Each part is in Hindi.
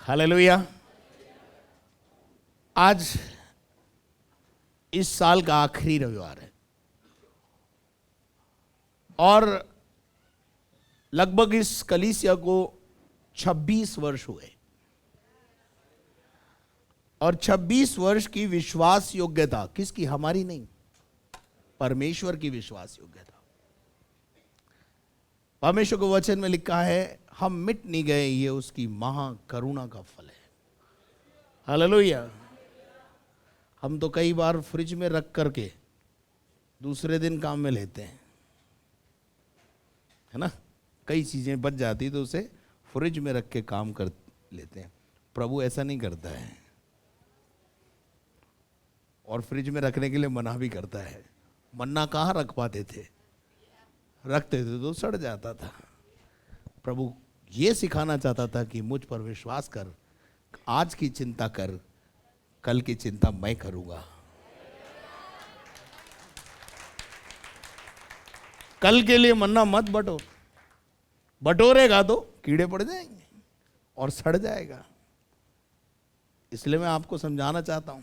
हालेलुया। आज इस साल का आखिरी रविवार है और लगभग इस कलीसिया को 26 वर्ष हुए और 26 वर्ष की विश्वास योग्यता किसकी? हमारी नहीं, परमेश्वर की विश्वास योग्यता। परमेश्वर के वचन में लिखा है हम मिट नहीं गए, ये उसकी महा करुणा का फल है। हालेलुया। हम तो कई बार फ्रिज में रख करके दूसरे दिन काम में लेते हैं, है ना। कई चीजें बच जाती तो उसे फ्रिज में रख के काम कर लेते हैं। प्रभु ऐसा नहीं करता है और फ्रिज में रखने के लिए मना भी करता है। मन्ना कहाँ रख पाते थे? रखते थे तो सड़ जाता था। प्रभु ये सिखाना चाहता था कि मुझ पर विश्वास कर, आज की चिंता कर, कल की चिंता मैं करूंगा। कल के लिए मन्ना मत बटोर, बटोरेगा तो कीड़े पड़ जाएंगे और सड़ जाएगा। इसलिए मैं आपको समझाना चाहता हूं,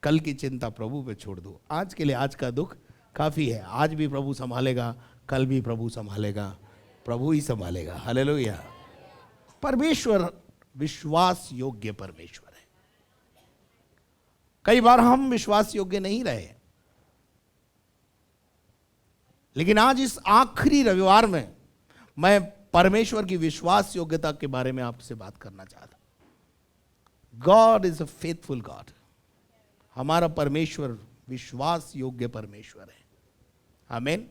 कल की चिंता प्रभु पे छोड़ दो। आज के लिए आज का दुख काफी है। आज भी प्रभु संभालेगा, कल भी प्रभु संभालेगा, प्रभु ही संभालेगा। हालेलुया। परमेश्वर विश्वास योग्य परमेश्वर है। कई बार हम विश्वास योग्य नहीं रहे, लेकिन आज इस आखिरी रविवार में मैं परमेश्वर की विश्वास योग्यता के बारे में आपसे बात करना चाहता हूं। God is a faithful God. हमारा परमेश्वर विश्वास योग्य परमेश्वर है। आमीन।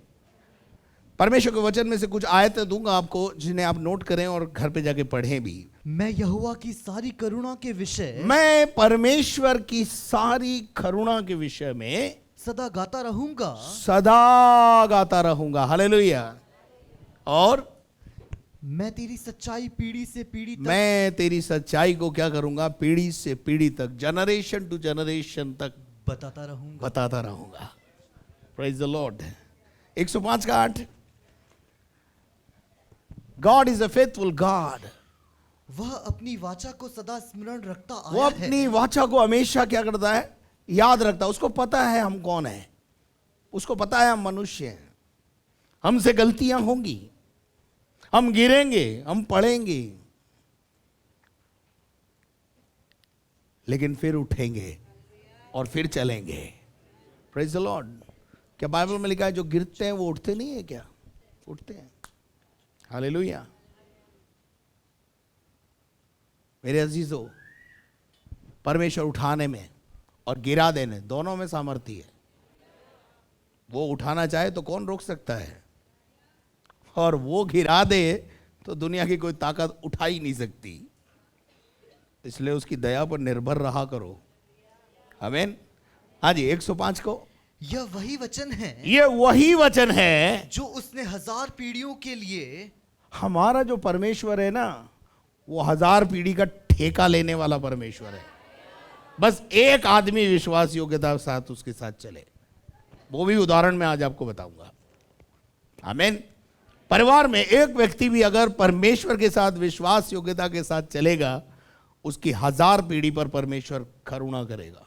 परमेश्वर के वचन में से कुछ आयतें दूंगा आपको, जिन्हें आप नोट करें और घर पे जाके पढ़ें भी। मैं यहोवा की सारी करुणा के विषय, मैं परमेश्वर की सारी करुणा के विषय में सदा गाता रहूंगा, सदा गाता रहूंगा। हालेलुया। और मैं तेरी सच्चाई पीढ़ी से पीढ़ी तक, मैं तेरी सच्चाई को क्या करूंगा? पीढ़ी से पीढ़ी तक, जनरेशन टू जनरेशन तक बताता रहूंगा। Praise the Lord. 105 का 8। God is a faithful God. वह अपनी वाचा को सदा स्मरण रखता आया वो अपनी वाचा को हमेशा क्या करता है? याद रखता है। उसको पता है हम कौन है, उसको पता है हम मनुष्य हैं, हमसे गलतियां होंगी, हम गिरेंगे, हम पड़ेंगे, लेकिन फिर उठेंगे और फिर चलेंगे। Praise the Lord. क्या बाइबल में लिखा है जो गिरते हैं वो उठते नहीं है क्या? उठते हैं। हालेलुया। मेरे अजीजों, परमेश्वर उठाने में और गिरा देने दोनों में सामर्थ्य है। वो उठाना चाहे तो कौन रोक सकता है, और वो गिरा दे तो दुनिया की कोई ताकत उठा ही नहीं सकती। इसलिए उसकी दया पर निर्भर रहा करो। आमीन। हाँ जी, 105 को। यह वही वचन है, ये वही वचन है जो उसने 1000 पीढ़ियों के लिए, हमारा जो परमेश्वर है ना, वो 1000 पीढ़ी का ठेका लेने वाला परमेश्वर है। बस एक आदमी विश्वास योग्यता के साथ उसके साथ चले। वो भी उदाहरण मैं आज आपको बताऊंगा। आमीन। परिवार में एक व्यक्ति भी अगर परमेश्वर के साथ विश्वास योग्यता के साथ चलेगा, उसकी 1000 पीढ़ी पर परमेश्वर करुणा करेगा।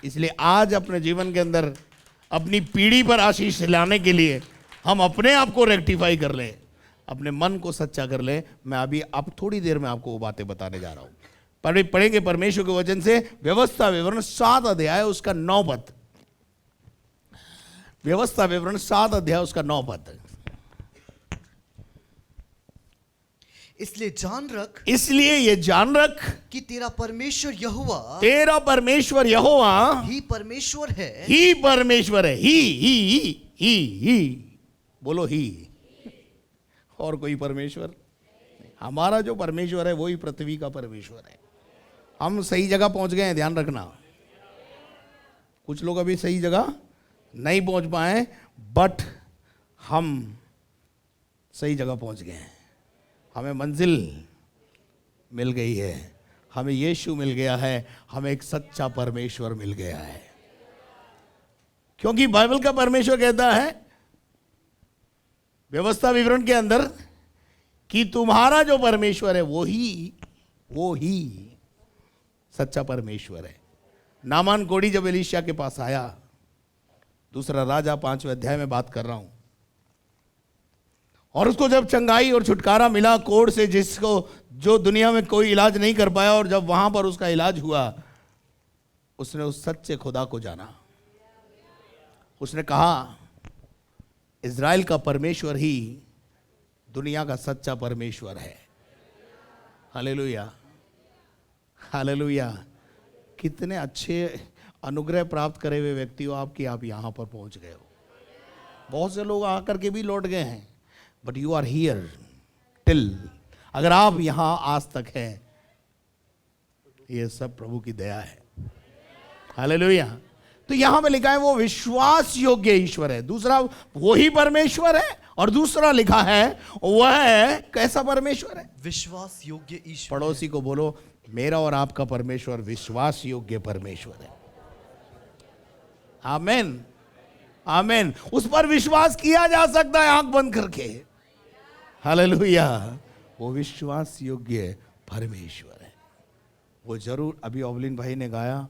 इसलिए आज अपने जीवन के अंदर अपनी पीढ़ी पर आशीष लाने के लिए हम अपने आप को रेक्टिफाई कर लें, अपने मन को सच्चा कर लें। मैं अभी अब थोड़ी देर में आपको वो बातें बताने जा रहा हूं। पढ़ेंगे परमेश्वर के वचन से व्यवस्था विवरण 7 अध्याय उसका 9 पद। व्यवस्था विवरण 7 अध्याय उसका 9 पद। इसलिए ये जान रख कि तेरा परमेश्वर यहोवा ही परमेश्वर है। ही परमेश्वर है। ही बोलो ही। और कोई परमेश्वर? हमारा जो परमेश्वर है वही पृथ्वी का परमेश्वर है। हम सही जगह पहुंच गए हैं, ध्यान रखना। कुछ लोग अभी सही जगह नहीं पहुंच पाए, बट हम सही जगह पहुंच गए हैं। हमें मंजिल मिल गई है, हमें यीशु मिल गया है, हमें एक सच्चा परमेश्वर मिल गया है। क्योंकि बाइबल का परमेश्वर कहता है व्यवस्था विवरण के अंदर कि तुम्हारा जो परमेश्वर है वो ही सच्चा परमेश्वर है। नामान कोढ़ी जब एलीशा के पास आया, दूसरा राजा 5वें अध्याय में बात कर रहा हूं, और उसको जब चंगाई और छुटकारा मिला कोढ़ से, जिसको जो दुनिया में कोई इलाज नहीं कर पाया, और जब वहां पर उसका इलाज हुआ, उसने उस सच्चे खुदा को जाना। उसने कहा इज़राइल का परमेश्वर ही दुनिया का सच्चा परमेश्वर है। Hallelujah, hallelujah. कितने अच्छे अनुग्रह प्राप्त करे हुए व्यक्ति हो आप कि आप यहां पर पहुंच गए हो। बहुत से लोग आकर के भी लौट गए हैं, but you are here till. अगर आप यहां आज तक हैं, ये सब प्रभु की दया है। हालेलुया। तो यहां पे लिखा है वो विश्वास योग्य ईश्वर है। दूसरा वो ही परमेश्वर है, और दूसरा लिखा है वह कैसा परमेश्वर है? विश्वास योग्य ईश्वर। पड़ोसी को बोलो, मेरा और आपका परमेश्वर विश्वास योग्य परमेश्वर है। आमेन, आमेन। उस पर विश्वास किया जा सकता है आंख बंद करके। हालेलुया। वो विश्वास योग्य परमेश्वर है। वो जरूर, अभी ओवलिन भाई ने गाया,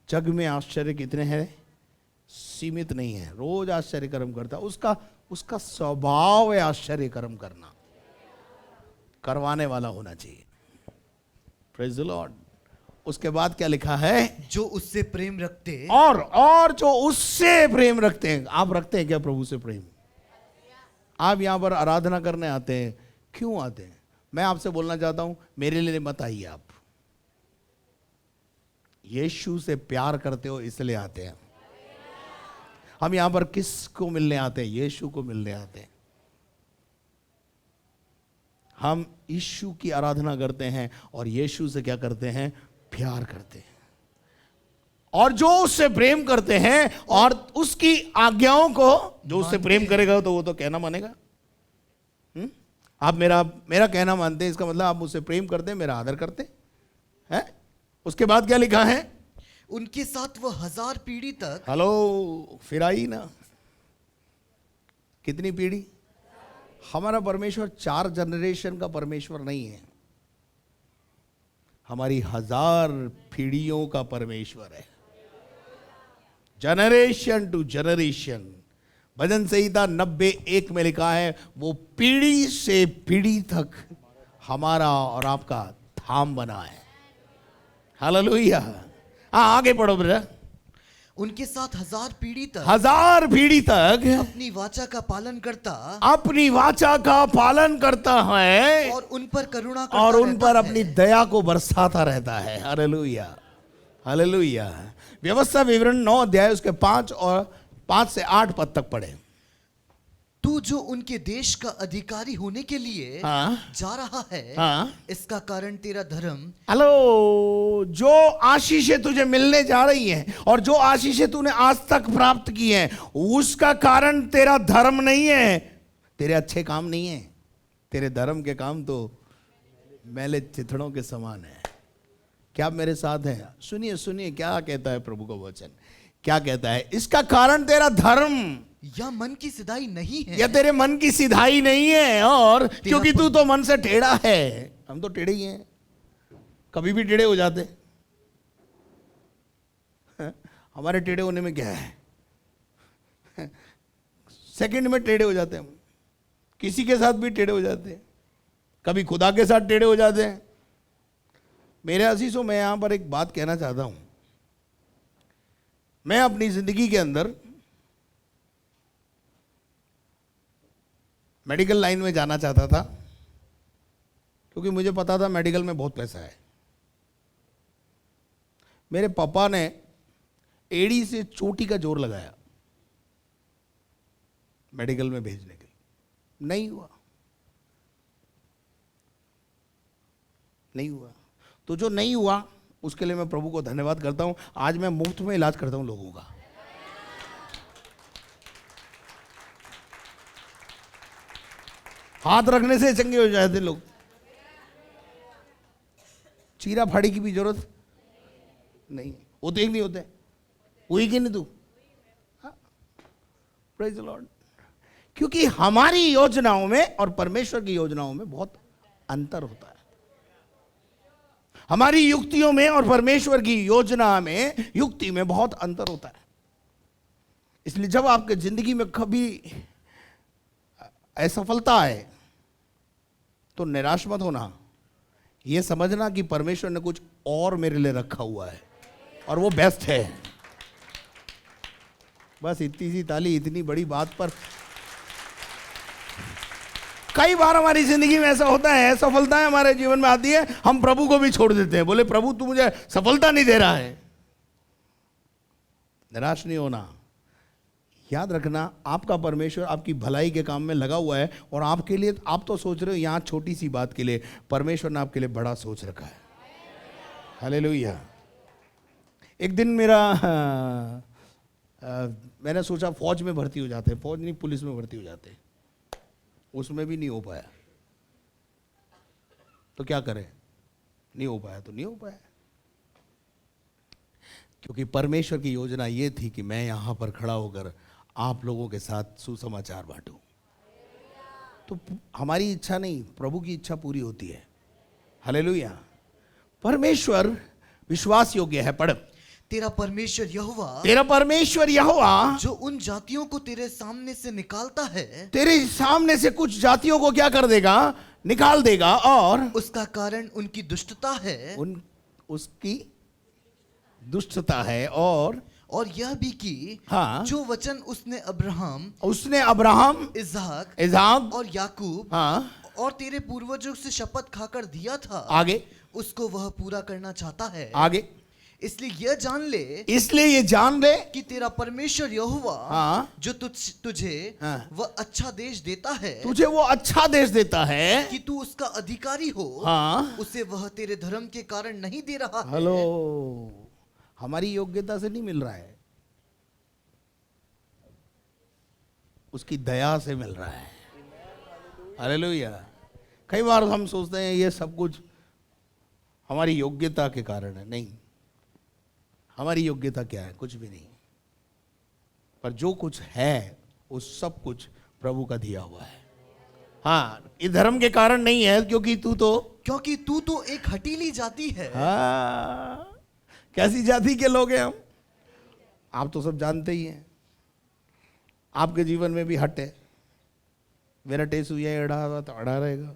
जग में आश्चर्य कितने हैं, सीमित नहीं है। रोज आश्चर्य कर्म करता, उसका स्वभाव है आश्चर्य कर्म करना, करवाने वाला होना चाहिए। Praise the Lord. उसके बाद क्या लिखा है? जो उससे प्रेम रखते, और जो उससे प्रेम रखते हैं। आप रखते हैं क्या प्रभु से प्रेम? आप यहां पर आराधना करने आते हैं, क्यों आते हैं? मैं आपसे बोलना चाहता हूं, मेरे लिए मत आइए। आप यीशु से प्यार करते हो इसलिए आते हैं। हम यहां पर किसको मिलने आते हैं? यीशु को मिलने आते हैं। हम यीशु की आराधना करते हैं और यीशु से क्या करते हैं? प्यार करते हैं। और जो उससे प्रेम करते हैं और उसकी आज्ञाओं को, जो उससे प्रेम करेगा तो वो तो कहना मानेगा। आप मेरा कहना मानते हैं, इसका मतलब आप मुझसे प्रेम करते हैं, मेरा आदर करते हैं। उसके बाद क्या लिखा है? उनके साथ वो 1000 पीढ़ी तक। हेलो, फिर आई ना, कितनी पीढ़ी? हमारा परमेश्वर 4 जनरेशन का परमेश्वर नहीं है, हमारी 1000 पीढ़ियों का परमेश्वर है। Generation to generation. भजन संहिता 90:1 में लिखा है, वो पीढ़ी से पीढ़ी तक हमारा और आपका धाम बना है। हालेलुया। आगे पढ़ो ब्रदर। उनके साथ 1000 पीढ़ी तक, 1000 पीढ़ी तक अपनी वाचा का पालन करता, अपनी वाचा का पालन करता है, और उन पर करुणा करता और उन पर रहता अपनी है। दया को बरसाता रहता है। Hallelujah, hallelujah. व्यवस्था विवरण 9 अध्याय उसके 5 से 8 पद तक पढ़े। तू जो उनके देश का अधिकारी होने के लिए जा रहा है, इसका कारण तेरा धर्म। हेलो, जो आशीषें तुझे मिलने जा रही हैं और जो आशीषें तूने आज तक प्राप्त की हैं, उसका कारण तेरा धर्म नहीं है, तेरे अच्छे काम नहीं है। तेरे धर्म के काम तो मैले चिथड़ों के समान है। क्या आप मेरे साथ हैं? सुनिए सुनिए क्या कहता है प्रभु का वचन। क्या कहता है? इसका कारण तेरा धर्म या मन की सिधाई नहीं है, या तेरे मन की सिधाई नहीं है, और क्योंकि तू तो मन से टेढ़ा है। हम तो टेढ़े ही हैं, कभी भी टेढ़े हो जाते। हमारे टेढ़े होने में क्या है? सेकंड में टेढ़े हो जाते हैं हम, किसी के साथ भी टेढ़े हो जाते हैं, कभी खुदा के साथ टेढ़े हो जाते हैं। मेरे अजीजों, मैं यहां पर एक बात कहना चाहता हूं। मैं अपनी जिंदगी के अंदर मेडिकल लाइन में जाना चाहता था, क्योंकि मुझे पता था मेडिकल में बहुत पैसा है। मेरे पापा ने एड़ी से चोटी का जोर लगाया मेडिकल में भेजने के लिए, नहीं हुआ, नहीं हुआ। तो जो नहीं हुआ उसके लिए मैं प्रभु को धन्यवाद करता हूं। आज मैं मुफ्त में इलाज करता हूं लोगों का। हाथ रखने से चंगे हो जाते लोग, चीरा फाड़ी की भी जरूरत नहीं होते। ही नहीं होते, हुई कि नहीं तू? Praise the Lord. क्योंकि हमारी योजनाओं में और परमेश्वर की योजनाओं में बहुत अंतर होता है। हमारी युक्तियों में और परमेश्वर की योजना में, युक्ति में बहुत अंतर होता है। इसलिए जब आपके जिंदगी में कभी असफलता आए तो निराश मत होना, यह समझना कि परमेश्वर ने कुछ और मेरे लिए रखा हुआ है और वो बेस्ट है। बस इतनी सी ताली इतनी बड़ी बात पर। कई बार हमारी जिंदगी में ऐसा होता है, सफलताएं हमारे जीवन में आती है, हम प्रभु को भी छोड़ देते हैं, बोले प्रभु तू मुझे सफलता नहीं दे रहा है। निराश नहीं होना, याद रखना आपका परमेश्वर आपकी भलाई के काम में लगा हुआ है और आपके लिए, आप तो सोच रहे हो यहां छोटी सी बात के लिए, परमेश्वर ने आपके लिए बड़ा सोच रखा है। हालेलुया। एक दिन मैंने सोचा फौज में भर्ती हो जाते हैं, फौज नहीं पुलिस में भर्ती हो जाते हैं, उसमें भी नहीं हो पाया। तो क्या करें, नहीं हो पाया तो नहीं हो पाया, क्योंकि परमेश्वर की योजना ये थी कि मैं यहां पर खड़ा होकर आप लोगों के साथ सुसमाचार बांटूं। तो हमारी इच्छा नहीं, प्रभु की इच्छा पूरी होती है। हालेलुया। परमेश्वर विश्वास योग्य है। पढ़, तेरा परमेश्वर यहोवा, तेरा परमेश्वर यहोवा जो उन जातियों को तेरे सामने से निकालता है, तेरे सामने से कुछ जातियों को क्या कर देगा, निकाल देगा, और उसका कारण उनकी दुष्टता है, उसकी दुष्टता है, और यह भी कि हाँ, जो वचन उसने अब्राहम, इसहाक और याकूब, हाँ, और तेरे पूर्वजों से शपथ खाकर दिया था, आगे उसको वह पूरा करना चाहता है। आगे इसलिए ये जान ले कि तेरा परमेश्वर यहोवा, हाँ, जो तुझे हाँ, वह अच्छा देश देता है, तुझे वो अच्छा देश देता है कि तू उसका अधिकारी हो, हाँ, उसे वह तेरे धर्म के कारण नहीं दे रहा है। हेलो, हमारी योग्यता से नहीं मिल रहा है, उसकी दया से मिल रहा है। हालेलुया। कई बार हम सोचते हैं ये सब कुछ हमारी योग्यता के कारण है। नहीं, हमारी योग्यता क्या है, कुछ भी नहीं, पर जो कुछ है वो सब कुछ प्रभु का दिया हुआ है। हाँ, ये धर्म के कारण नहीं है, क्योंकि तू तो एक हटीली जाति है। हाँ, कैसी जाति के लोग हैं हम, आप तो सब जानते ही हैं। आपके जीवन में भी हट है, मेरा टेस्ट हुआ है अड़ा हुआ तो अड़ा रहेगा।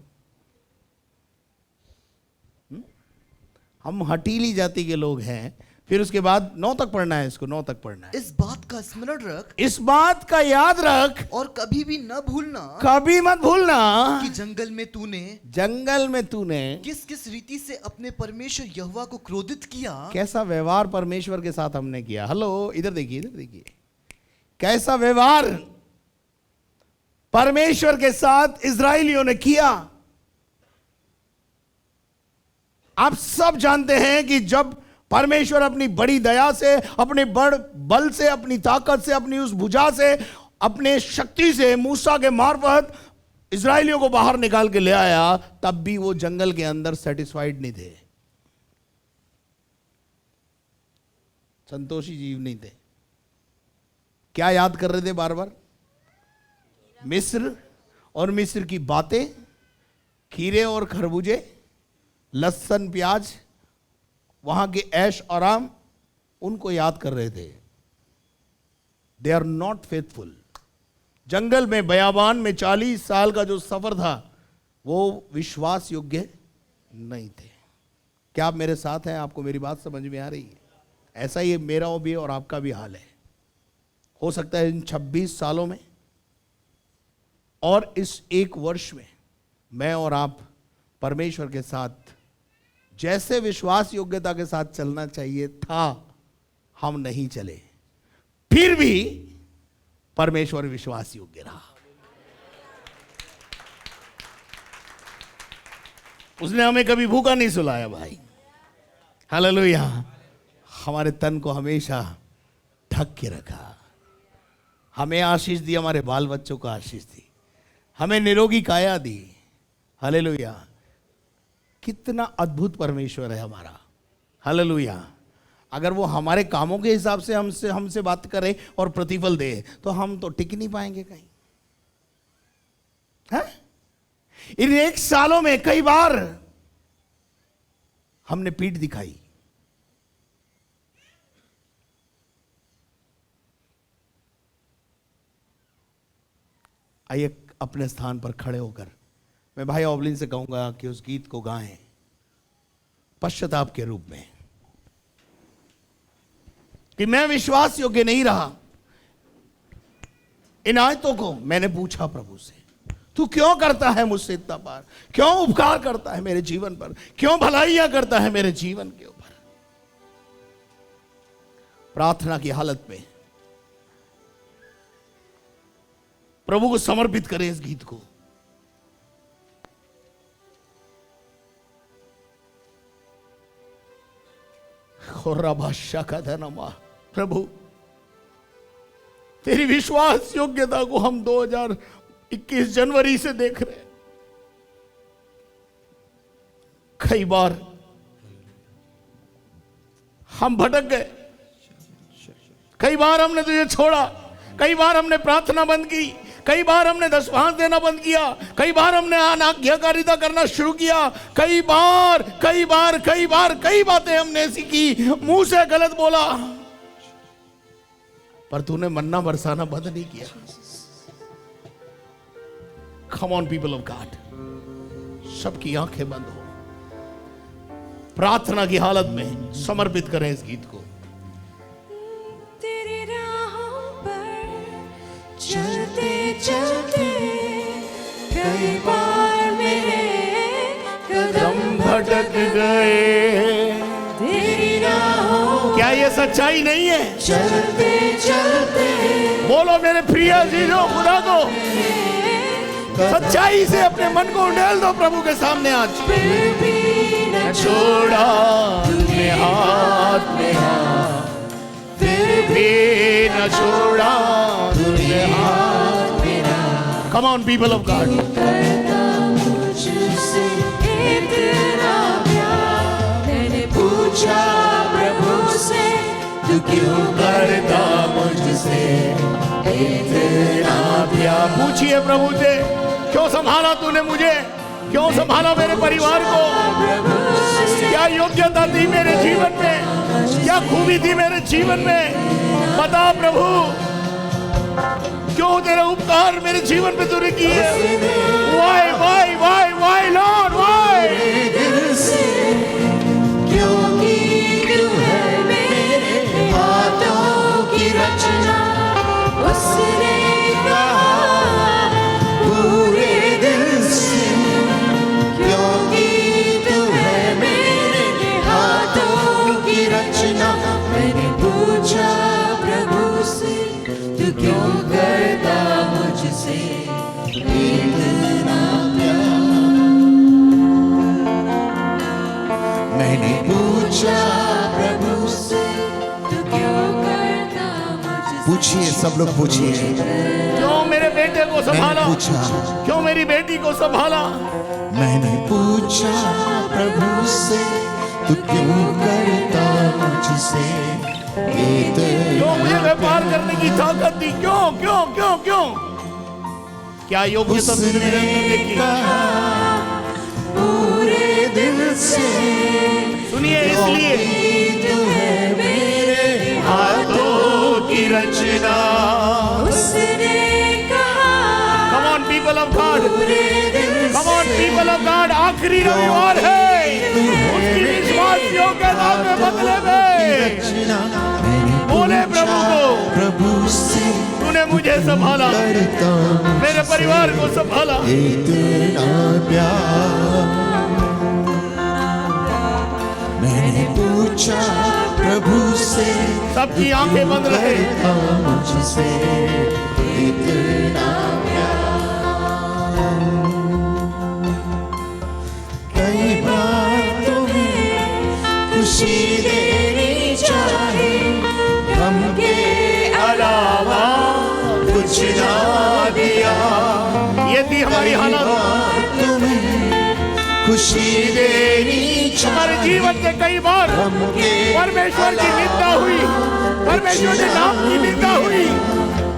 हम हटीली जाति के लोग हैं। फिर उसके बाद 9 तक पढ़ना है, इसको 9 तक पढ़ना है। इस बात का स्मरण रख, इस बात का याद रख, और कभी भी न भूलना, कभी मत भूलना कि जंगल में तूने किस किस रीति से अपने परमेश्वर यहोवा को क्रोधित किया। कैसा व्यवहार परमेश्वर के साथ हमने किया। हेलो, इधर देखिए, इधर देखिए, कैसा व्यवहार परमेश्वर के साथ इजराइलियों ने किया। आप सब जानते हैं कि जब परमेश्वर अपनी बड़ी दया से, अपने बड़ बल से, अपनी ताकत से, अपनी उस भुजा से, अपने शक्ति से मूसा के मार्फत इजराइलियों को बाहर निकाल के ले आया, तब भी वो जंगल के अंदर सेटिस्फाइड नहीं थे, संतोषी जीव नहीं थे। क्या याद कर रहे थे बार बार? मिस्र और मिस्र की बातें, खीरे और खरबूजे, लहसुन प्याज, वहां के ऐश आराम, उनको याद कर रहे थे। They are not faithful. जंगल में, बयाबान में 40 साल का जो सफर था, वो विश्वास योग्य नहीं थे। क्या आप मेरे साथ हैं? आपको मेरी बात समझ में आ रही है? ऐसा ही मेरा भी और आपका भी हाल है। हो सकता है इन 26 सालों में और इस 1 वर्ष में मैं और आप परमेश्वर के साथ जैसे विश्वास योग्यता के साथ चलना चाहिए था, हम नहीं चले, फिर भी परमेश्वर विश्वास योग्य रहा। उसने हमें कभी भूखा नहीं सुलाया भाई। हालेलुया। हमारे तन को हमेशा ढक के रखा, हमें आशीष दी, हमारे बाल बच्चों को आशीष दी, हमें निरोगी काया दी। हालेलुया। कितना अद्भुत परमेश्वर है हमारा। हालेलुया। अगर वो हमारे कामों के हिसाब से हमसे बात करे और प्रतिफल दे, तो हम तो टिक नहीं पाएंगे कहीं। है? इन 1 सालों में कई बार हमने पीठ दिखाई। आइए अपने स्थान पर खड़े होकर मैं भाई ओबलिन से कहूंगा कि उस गीत को गाएं पश्चाताप के रूप में, कि मैं विश्वास योग्य नहीं रहा। इन आयतों को मैंने पूछा प्रभु से, तू क्यों करता है मुझसे इतना बार, क्यों उपकार करता है मेरे जीवन पर, क्यों भलाइयां करता है मेरे जीवन के ऊपर। प्रार्थना की हालत में प्रभु को समर्पित करें इस गीत को। बादशाह का धनमा, प्रभु तेरी विश्वास योग्यता को हम 2021 जनवरी से देख रहे हैं। कई बार हम भटक गए, कई बार हमने तुझे छोड़ा, कई बार हमने प्रार्थना बंद की, कई बार हमने दशमांश देना बंद किया, कई बार हमने अनाज्ञाकारिता करना शुरू किया, कई बातें हमने ऐसी की, मुंह से गलत बोला, पर तूने मन्ना बरसाना बंद नहीं किया। Come on people of God, सबकी आंखें बंद हो, प्रार्थना की हालत में समर्पित करें इस गीत को। तेरी राहों पर चलते चलते कई बार मेरे कदम भटक गए। तेरी राहों क्या ये सच्चाई नहीं है? चलते चलते बोलो मेरे प्रिय जीजो, खुदा को सच्चाई से अपने मन को उंडेल दो प्रभु के सामने आज। फिर भी न छोड़ा तूने हाथ में हाथ, फिर भी न छोड़ा तूने हाथ में हाथ। Come on people of God, करता मुझसे इतना प्यार। मैंने पूछा प्रभु से, तू क्यों करता मुझसे इतना प्यार। पूछिए प्रभु से, क्यों संभाला तूने मुझे, क्यों संभाला मेरे परिवार को, क्या योग्यता थी मेरे जीवन में, क्या खूबी थी मेरे जीवन में। बता प्रभु, क्यों तेरे उपकार मेरे जीवन पे तूने किए। Why lord why. क्योंकि तू है मेरे हाथों की रचना, उसने कहा पूरे दिल से। क्योंकि तू है मेरे हाथों की रचना, मैंने पूछा प्रभु से, तू क्यों करता मुझसे इतना प्यार। मैंने पूछा प्रभु से, तू क्यों करता मुझसे। पूछिए, सब लोग पूछिए। क्यों मेरे बेटे को संभाला, पूछा, क्यों मेरी बेटी को संभाला। मैंने पूछा प्रभु से, तू क्यों करता मुझसे क्यों मुझे व्यापार करने की ताकत दी, क्यों क्यों क्यों क्यों। क्या योग्यता तुमने मेरे अंदर देखी। पूरे दिल से। सुनिए, इसलिए तू है मेरे हाथों की रचना। उसने कहा Come on people of God, पूरे दिल Come on people of God, आखिरी रविवार है, उसकी विश्वास योग्यता के बदले में बोले प्रभु से, तूने मुझे संभाला, मेरे परिवार को संभाला। इतना प्यार। मैंने पूछा प्रभु से, सबकी आंखें बंद रहे। मुझसे इतना प्यार। कई बार तुम्हें खुशी देनी चाहे, गम के अलावा कुछ ना दिया। ये थी हमारी हालत। तुम्हें खुशी देनी हमारे जीवन के कई बार परमेश्वर की निंदा हुई, परमेश्वर के नाम की निंदा हुई,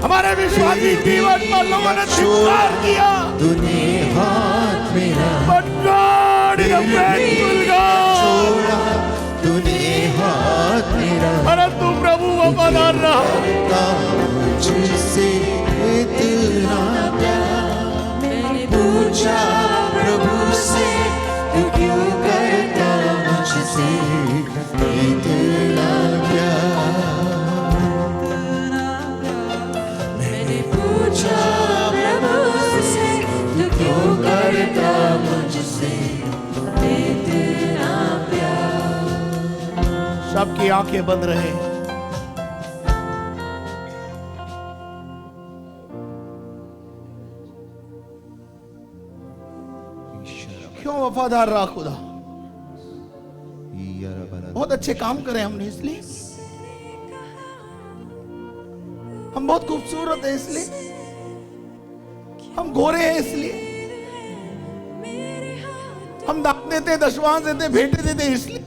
हमारे विश्वासी जीवन पर लोगों ने धिक्कार किया। तूने हाथ मेरा But God is a faithful God. छोड़ा, तूने हाथ मेरा परंतु प्रभु वफादार रहा। मुझसे इतना प्यार। मैंने पूछा प्रभु से, तू क्यों करता मुझसे इतना प्यार। मैंने पूछा प्रभु से, तू क्यों करता मुझसे इतना प्यार। सबकी आंखें बंद रहे। क्यों वफादार रहा खुदा? बहुत अच्छे काम करे हमने इसलिए, हम बहुत खूबसूरत है इसलिए, हम गोरे हैं इसलिए, हम दान देते, दशवांश देते, भेंटे देते इसलिए।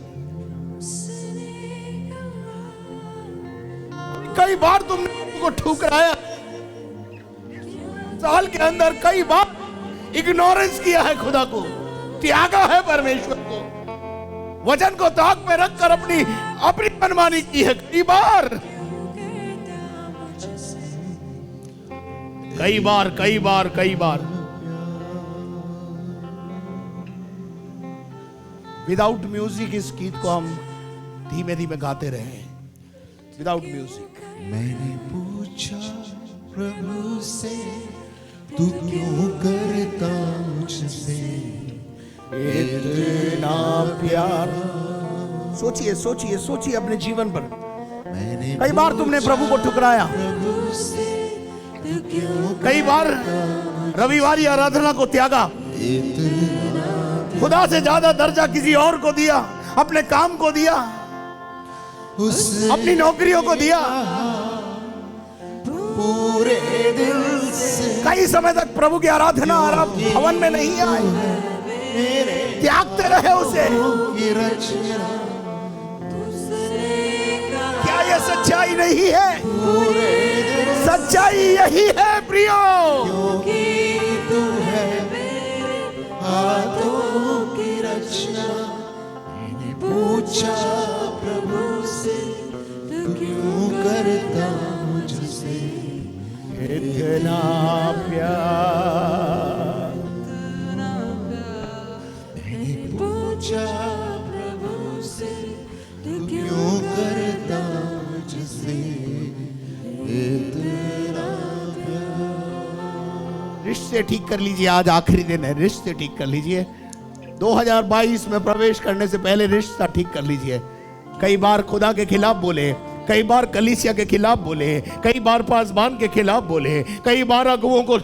कई बार तुमने उनको ठुकराया, साल के अंदर कई बार इग्नोरेंस किया है, खुदा को त्यागा है, परमेश्वर को वचन को ताक में रखकर अपनी मनमानी की है। कई बार कई बार कई बार कई बार विदाउट म्यूजिक इस गीत को हम धीमे धीमे गाते रहे, विदाउट म्यूजिक। मैंने पूछा प्रभु से, तू क्यों करता मुझसे इतना प्यार। सोचिए सोचिए सोचिए अपने जीवन पर। कई बार तुमने प्रभु को ठुकराया, कई बार रविवारी आराधना को त्यागा, खुदा से ज्यादा दर्जा किसी और को दिया, अपने काम को दिया, अपनी नौकरियों को दिया, पूरे दिल से कई समय तक प्रभु की आराधना भवन में नहीं आए, त्यागते रहे उसे। की रचना क्या यह सच्चाई नहीं है? सच्चाई यही है प्रियो, क्योंकि तू है मेरे हाथों की रचना। मैंने पूछा प्रभु से, तू क्यों करता मुझसे इतना प्यार। पूछा प्रभु से, तू क्यों करता मुझसे इतना प्यार। रिश्ते ठीक कर लीजिए, आज आखिरी दिन है, रिश्ते ठीक कर लीजिए। 2022 में प्रवेश करने से पहले रिश्ता ठीक कर लीजिए। कई बार खुदा के खिलाफ बोले, कई बार कलीसिया के खिलाफ बोले, कई बार पासबान के खिलाफ बोले, कई बार अगुओं को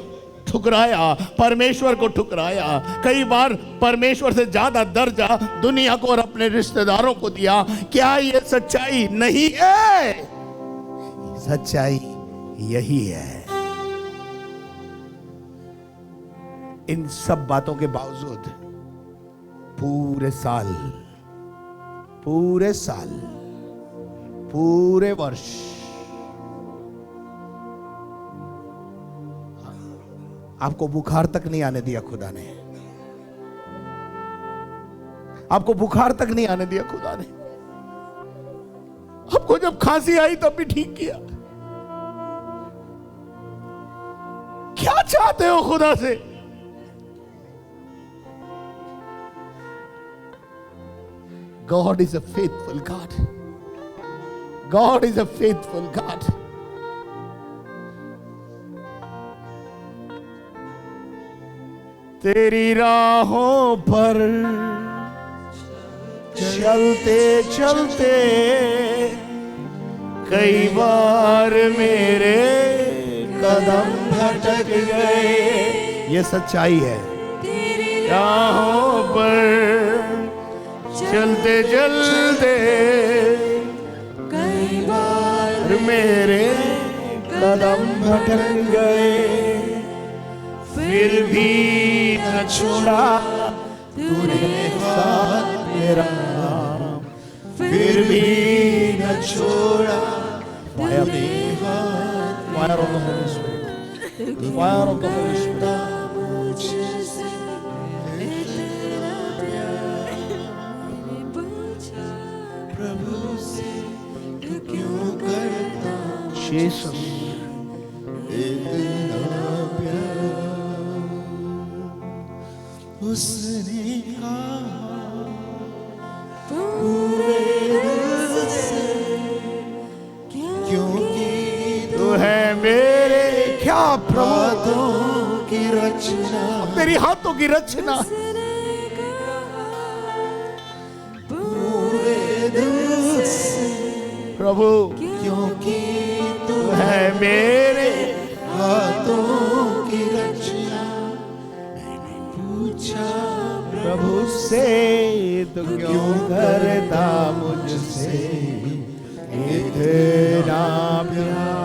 ठुकराया, परमेश्वर को ठुकराया, कई बार परमेश्वर से ज्यादा दर्जा दुनिया को और अपने रिश्तेदारों को दिया। क्या ये सच्चाई नहीं है? सच्चाई यही है। इन सब बातों के बावजूद पूरे साल, पूरे वर्ष आपको बुखार तक नहीं आने दिया खुदा ने, आपको बुखार तक नहीं आने दिया खुदा ने। आपको जब खांसी आई तब भी ठीक किया। क्या चाहते हो खुदा से? God is a faithful God. God is a faithful God. तेरी राहों पर चलते चलते कई बार मेरे कदम भटक गए। ये सच्चाई है। राहों पर चलते चलते कई बार मेरे कदम भटक गए, फिर भी न छोड़ा तूने साथ मेरा, फिर भी न छोड़ा पाया Fire of the Holy Spirit. Fire of the Holy Spirit. प्रभु से तू क्यों करता Jesus. इतना प्यार? उसने कहा पूरे दिल से, क्योंकि तू है मेरे क्या प्रभु हाथों की रचना, तेरी हाथों की रचना। पूरे दिल से, प्रभु क्योंकि तू है मेरे हाथों की रचना। मैंने पूछा प्रभु से तू क्यों करता मुझसे इतना प्यार।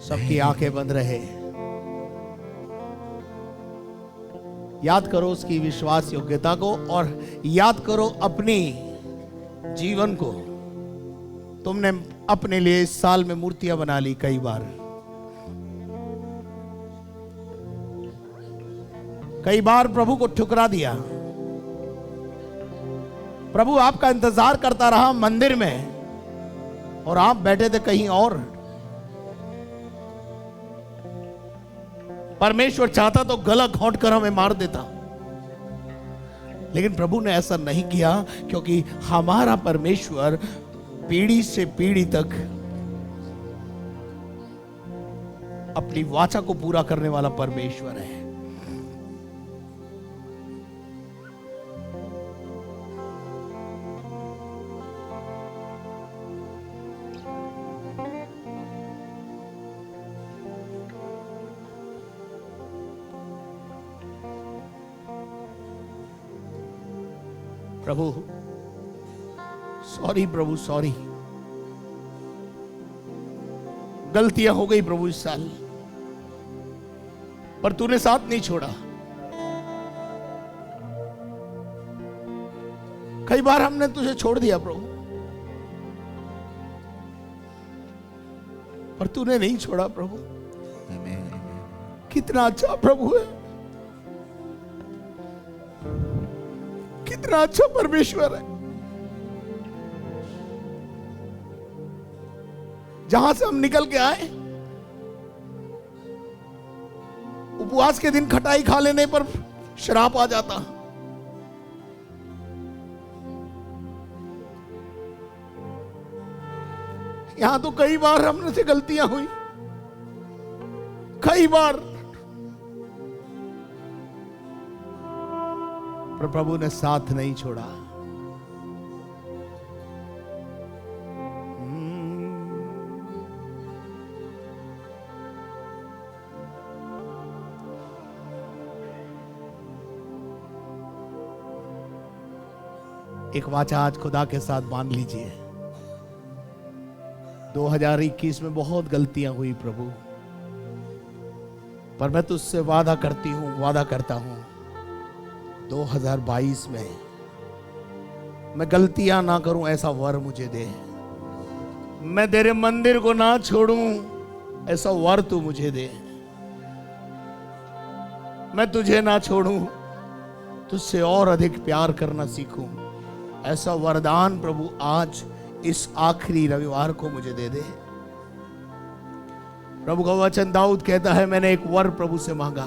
सबकी आंखें बंद रहे। याद करो उसकी विश्वास योग्यता को और याद करो अपनी जीवन को। तुमने अपने लिए इस साल में मूर्तियां बना ली कई बार। कई बार प्रभु को ठुकरा दिया। प्रभु आपका इंतजार करता रहा मंदिर में और आप बैठे थे कहीं और। परमेश्वर चाहता तो गला घोंट कर हमें मार देता, लेकिन प्रभु ने ऐसा नहीं किया, क्योंकि हमारा परमेश्वर पीढ़ी से पीढ़ी तक अपनी वाचा को पूरा करने वाला परमेश्वर है। प्रभु सॉरी, प्रभु सॉरी, गलतियां हो गई प्रभु इस साल, पर तूने साथ नहीं छोड़ा। कई बार हमने तुझे छोड़ दिया प्रभु, पर तूने नहीं छोड़ा प्रभु। कितना अच्छा प्रभु है, कितना अच्छा परमेश्वर है। जहां से हम निकल के आए, उपवास के दिन खटाई खा लेने पर श्राप आ जाता। यहां तो कई बार हमने से गलतियां हुई, कई बार, पर प्रभु ने साथ नहीं छोड़ा। एक वाचा आज खुदा के साथ बांध लीजिए। 2021 में बहुत गलतियां हुई प्रभु, पर मैं तुझसे वादा करती हूं, वादा करता हूं, 2022 में मैं गलतियां ना करूं, ऐसा वर मुझे दे। मैं तेरे मंदिर को ना छोड़ूं, ऐसा वर तू मुझे दे। मैं तुझे ना छोड़ूं, तुझसे और अधिक प्यार करना सीखूं, ऐसा वरदान प्रभु आज इस आखिरी रविवार को मुझे दे दे। प्रभु का वचन दाऊद कहता है, मैंने एक वर प्रभु से मांगा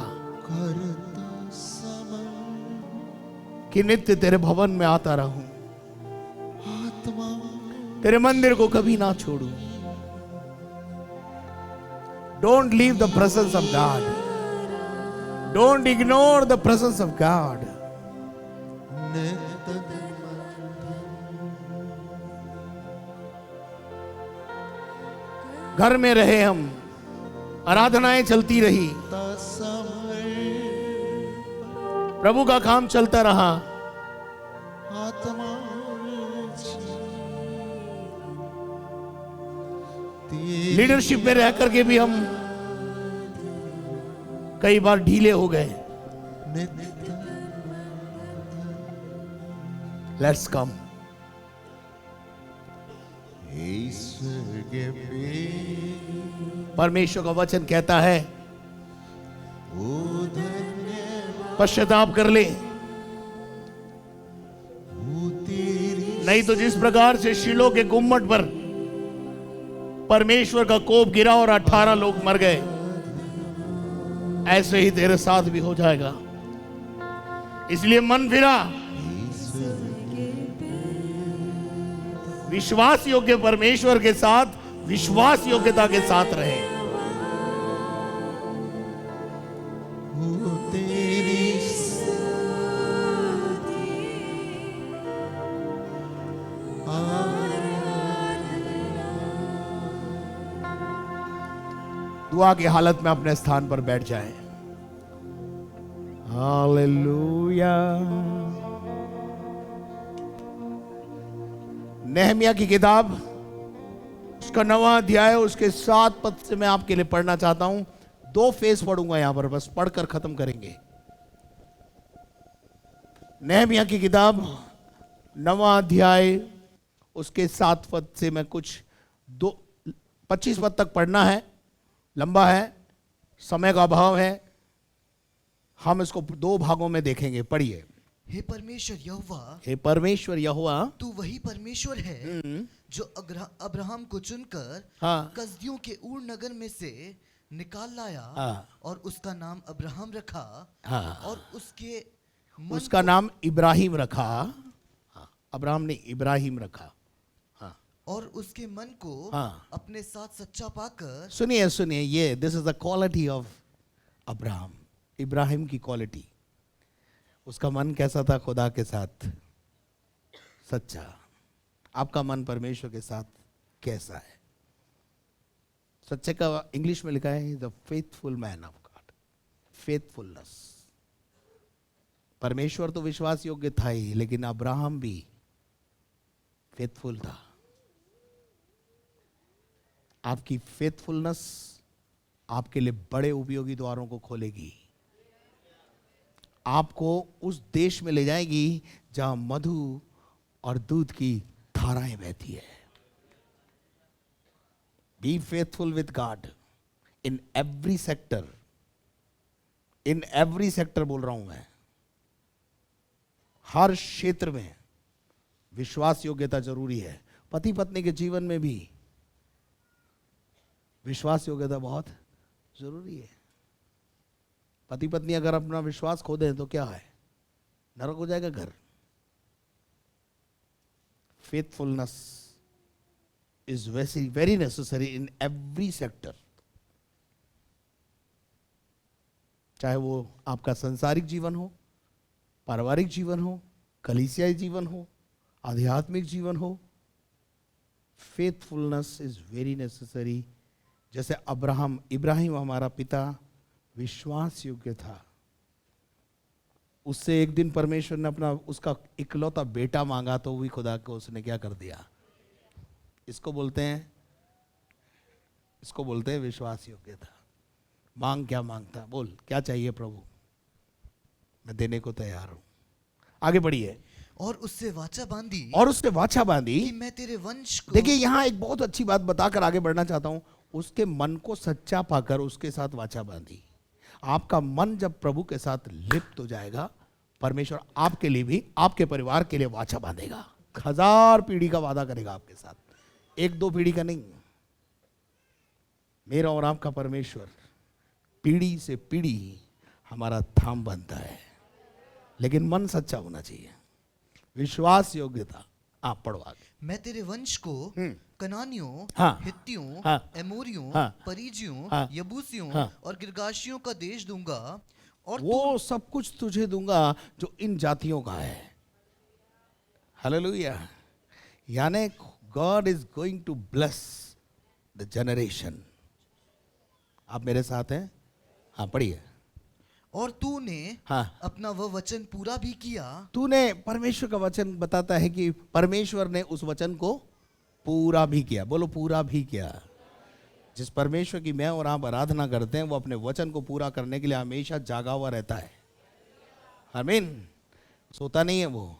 कि नित्य तेरे भवन में आता रहूं, तेरे मंदिर को कभी ना छोड़ूं। Don't leave the presence of God, don't ignore the presence of God. घर में रहे हम, आराधनाएं चलती रही, प्रभु का काम चलता रहा, लीडरशिप में रह करके भी हम कई बार ढीले हो गए। लेट्स कम, ईश्वर के प्रेम परमेश्वर का वचन कहता है ओ धन्यवाद पश्चाताप कर ले, ओ तेरी नहीं तो जिस प्रकार से शीलो के गुम्मट पर परमेश्वर का कोप गिरा और 18 लोग मर गए, ऐसे ही तेरे साथ भी हो जाएगा। इसलिए मन फिरा, विश्वास योग्य परमेश्वर के साथ विश्वास योग्यता के साथ रहे। ओ तेरी दुआ की हालत में अपने स्थान पर बैठ जाएं। हालेलुया। नेहमिया की किताब उसका 9वां अध्याय उसके 7 पद से मैं आपके लिए पढ़ना चाहता हूं। 2 फेस पढ़ूंगा यहां पर, बस पढ़कर खत्म करेंगे। नेहमिया की किताब 9वां अध्याय उसके 7 पद से मैं कुछ 25 पद तक पढ़ना है, लंबा है, समय का अभाव है, हम इसको 2 भागों में देखेंगे। पढ़िए। हे परमेश्वर यहोवा, हे परमेश्वर यहोवा, तू वही परमेश्वर है जो अब्राहम को चुनकर हाँ, कसदियों के ऊर नगर में से निकाल लाया हाँ, और उसका नाम अब्राहम रखा हाँ, और उसका नाम इब्राहिम रखा। हाँ, अब्राहम ने इब्राहिम रखा। हाँ, और उसके मन को हाँ, अपने साथ सच्चा पाकर। सुनिए सुनिए, ये this is the quality of Abraham, Ibrahim की क्वालिटी। उसका मन कैसा था? खुदा के साथ सच्चा। आपका मन परमेश्वर के साथ कैसा है? सच्चे का इंग्लिश में लिखा है the faithful man of God, faithfulness. परमेश्वर तो विश्वास योग्य था ही, लेकिन अब्राहम भी फेथफुल था। आपकी फेथफुलनेस आपके लिए बड़े उपयोगी द्वारों को खोलेगी, आपको उस देश में ले जाएगी जहां मधु और दूध की धाराएं बहती है। Be faithful with God in every sector, in every sector बोल रहा हूं मैं। हर क्षेत्र में विश्वास योग्यता जरूरी है। पति पत्नी के जीवन में भी विश्वास योग्यता बहुत जरूरी है। पति पत्नी अगर अपना विश्वास खो दें तो क्या है? नरक हो जाएगा घर। Faithfulness is very necessary in every sector, चाहे वो आपका सांसारिक जीवन हो, पारिवारिक जीवन हो, कलीसियाई जीवन हो, आध्यात्मिक जीवन हो। Faithfulness is very necessary. जैसे इब्राहिम हमारा पिता विश्वास योग्य था, उससे एक दिन परमेश्वर ने उसका इकलौता बेटा मांगा तो भी खुदा को उसने क्या कर दिया? इसको बोलते हैं विश्वास योग्यता। मांग क्या मांगता? बोल क्या चाहिए प्रभु, मैं देने को तैयार हूं। आगे बढ़िए। और उससे वाचा बांधी कि मैं तेरे वंश को। देखिए यहां एक बहुत अच्छी बात बताकर आगे बढ़ना चाहता हूं। उसके मन को सच्चा पाकर उसके साथ वाचा बांधी। आपका मन जब प्रभु के साथ लिप्त हो जाएगा, परमेश्वर आपके लिए भी, आपके परिवार के लिए वाचा बांधेगा। 1000 पीढ़ी का वादा करेगा आपके साथ, 1-2 पीढ़ी का नहीं। मेरा और आपका परमेश्वर पीढ़ी से पीढ़ी हमारा थाम बनता है, लेकिन मन सच्चा होना चाहिए। विश्वास योग्यता। आप पढ़ो आगे। मैं तेरे वंश को कनानियों, हाँ, हित्तियों, हाँ, एमोरियों, हाँ, परिजियों, हाँ, यबूसियों हाँ, और गिर्गाशियों का देश दूंगा और वो सब कुछ तुझे दूंगा जो इन जातियों का है। हालेलुया। यानी God is going to bless the generation. आप मेरे साथ हैं? हाँ पढ़िए। और तूने हाँ, अपना वह वचन पूरा भी किया। तूने, परमेश्वर का वचन बताता है कि परमेश्वर ने उस वचन को पूरा भी किया। बोलो पूरा भी किया। जिस परमेश्वर की मैं और आप आराधना करते हैं, वो अपने वचन को पूरा करने के लिए हमेशा जागा हुआ रहता है। आमीन। सोता नहीं है वो,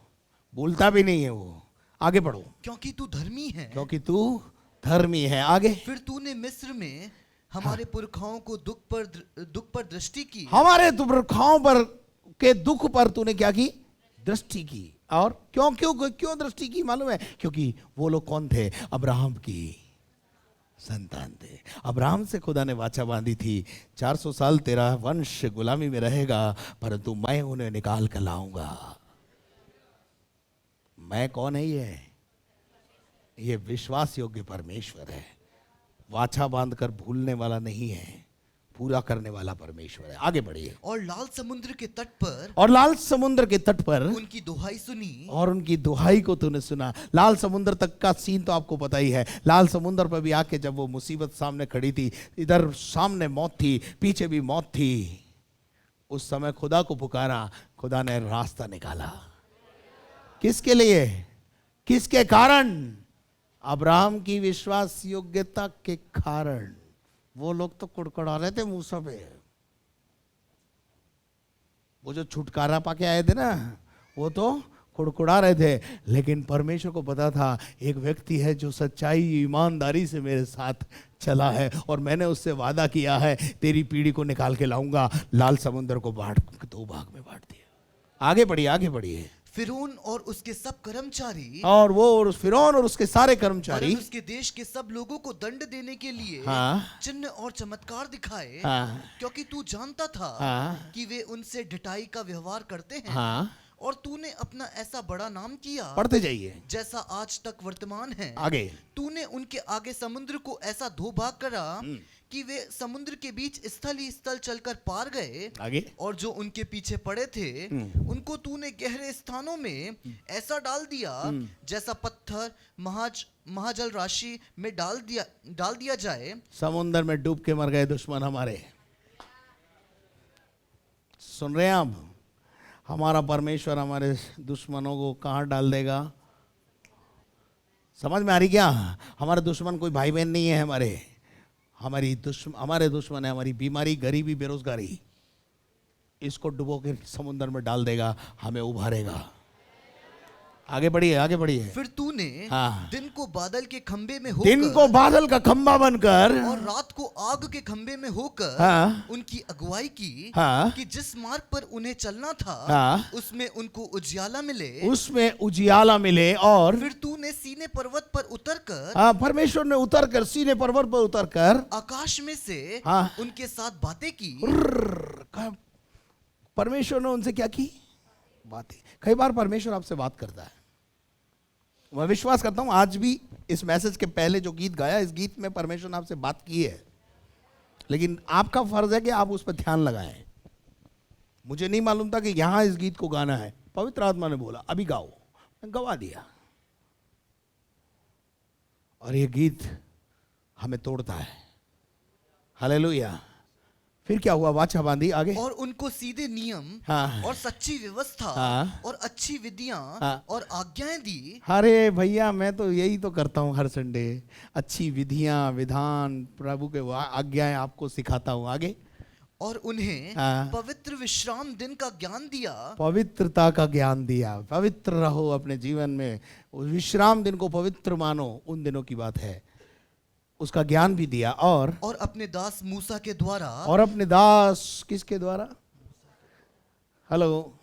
बोलता भी नहीं है वो, आगे पढ़ो। क्योंकि तू धर्मी है, क्योंकि तू धर्मी है। आगे, फिर तूने मिस्र में हमारे पुरखाओं को दुख पर दृष्टि की। हमारे पुरखाओं पर के दुख पर तूने क्या की? दृष्टि की। और क्यों क्यों क्यों दृष्टि की मालूम है? क्योंकि वो लोग कौन थे? अब्राहम की संतान थे। अब्राहम से खुदा ने वाचा बांधी थी, 400 साल तेरा वंश गुलामी में रहेगा, परंतु मैं उन्हें निकाल कर लाऊंगा। मैं कौन है? ये विश्वास योग्य परमेश्वर है। वाचा बांधकर भूलने वाला नहीं है, पूरा करने वाला परमेश्वर है। आगे बढ़िए। और लाल समुद्र के तट पर, और लाल समुद्र के तट पर उनकी दुहाई सुनी, और उनकी दुहाई को तूने सुना। लाल समुद्र तक का सीन तो आपको पता ही है। लाल समुद्र पर भी आके जब वो मुसीबत सामने खड़ी थी, इधर सामने मौत थी, पीछे भी मौत थी, उस समय खुदा को पुकारा, खुदा ने रास्ता निकाला। किसके लिए? किसके कारण? अब्राहम की विश्वास योग्यता के कारण। वो लोग तो कुड़कुड़ा रहे थे मूसा पे। वो जो छुटकारा पाके आए थे ना, वो तो कुड़कुड़ा रहे थे, लेकिन परमेश्वर को पता था एक व्यक्ति है जो सच्चाई ईमानदारी से मेरे साथ चला है, और मैंने उससे वादा किया है तेरी पीढ़ी को निकाल के लाऊंगा। लाल समुद्र को दो भाग में बांट दिया। आगे बढ़िए, आगे बढ़िए। फिरौन और उसके सब कर्मचारी, और वो फिरौन और उसके सारे कर्मचारी उसके देश के सब लोगों को दंड देने के लिए चिन्ह और चमत्कार दिखाए, क्योंकि तू जानता था कि वे उनसे ढिठाई का व्यवहार करते हैं, और तूने अपना ऐसा बड़ा नाम किया, पढ़ते जाइए, जैसा आज तक वर्तमान है। आगे, तूने उनके आगे समुद्र को ऐसा दो भाग करा कि वे समुद्र के बीच स्थल ही स्थल चलकर पार गए। आगे, और जो उनके पीछे पड़े थे उनको तूने गहरे स्थानों में ऐसा डाल दिया जैसा पत्थर महाजल राशि में डाल दिया जाए। समुद्र में डूब के मर गए दुश्मन हमारे। सुन रहे हैं आप? हमारा परमेश्वर हमारे दुश्मनों को कहाँ डाल देगा? समझ में आ रही क्या? हमारे दुश्मन कोई भाई बहन नहीं है। हमारे दुश्मन है हमारी बीमारी, गरीबी, बेरोजगारी। इसको डुबो के समुद्र में डाल देगा, हमें उभारेगा। आगे बढ़िए, आगे बढ़िए। फिर तूने दिन को बादल के खंबे में होकर, दिन को बादल का खंबा बनकर, और रात को आग के खंबे में होकर उनकी अगुवाई की, कि जिस मार्ग पर उन्हें चलना था उसमें उनको उजियाला मिले। और फिर तूने सीने पर्वत पर उतरकर, परमेश्वर ने उतरकर सीने पर्वत पर उतरकर आकाश में से उनके साथ बातें की। परमेश्वर ने उनसे क्या की? बातें। कई बार परमेश्वर आपसे बात करता है। मैं विश्वास करता हूं आज भी इस मैसेज के पहले जो गीत गाया, इस गीत में परमेश्वर ने आपसे बात की है, लेकिन आपका फर्ज है कि आप उस पर ध्यान लगाएं। मुझे नहीं मालूम था कि यहां इस गीत को गाना है, पवित्र आत्मा ने बोला अभी गाओ, मैं गवा दिया। और ये गीत हमें तोड़ता है। हालेलुया। फिर क्या हुआ? वाचा बांधी। आगे, और उनको सीधे नियम और सच्ची व्यवस्था और अच्छी विधियां और आज्ञाएं दी। अरे भैया, मैं तो यही तो करता हूँ हर संडे। अच्छी विधियां, विधान, प्रभु के आज्ञाएं आपको सिखाता हूँ। आगे, और उन्हें पवित्र विश्राम दिन का ज्ञान दिया। पवित्रता का ज्ञान दिया। पवित्र रहो अपने जीवन में, विश्राम दिन को पवित्र मानो। उन दिनों की बात है, उसका ज्ञान भी दिया। और अपने दास मूसा के द्वारा, और अपने दास किसके द्वारा? हेलो,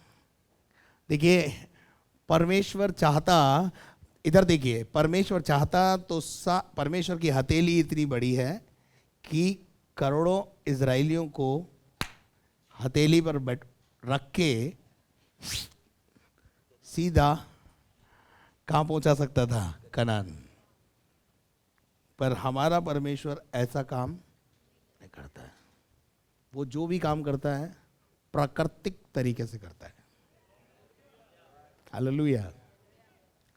देखिए, परमेश्वर चाहता, इधर देखिए, परमेश्वर चाहता तो परमेश्वर की हथेली इतनी बड़ी है कि करोड़ों इजराइलियों को हथेली पर रख के सीधा कहाँ पहुंचा सकता था? कनान। पर हमारा परमेश्वर ऐसा काम नहीं करता है। वो जो भी काम करता है प्राकृतिक तरीके से करता है। हालेलुया।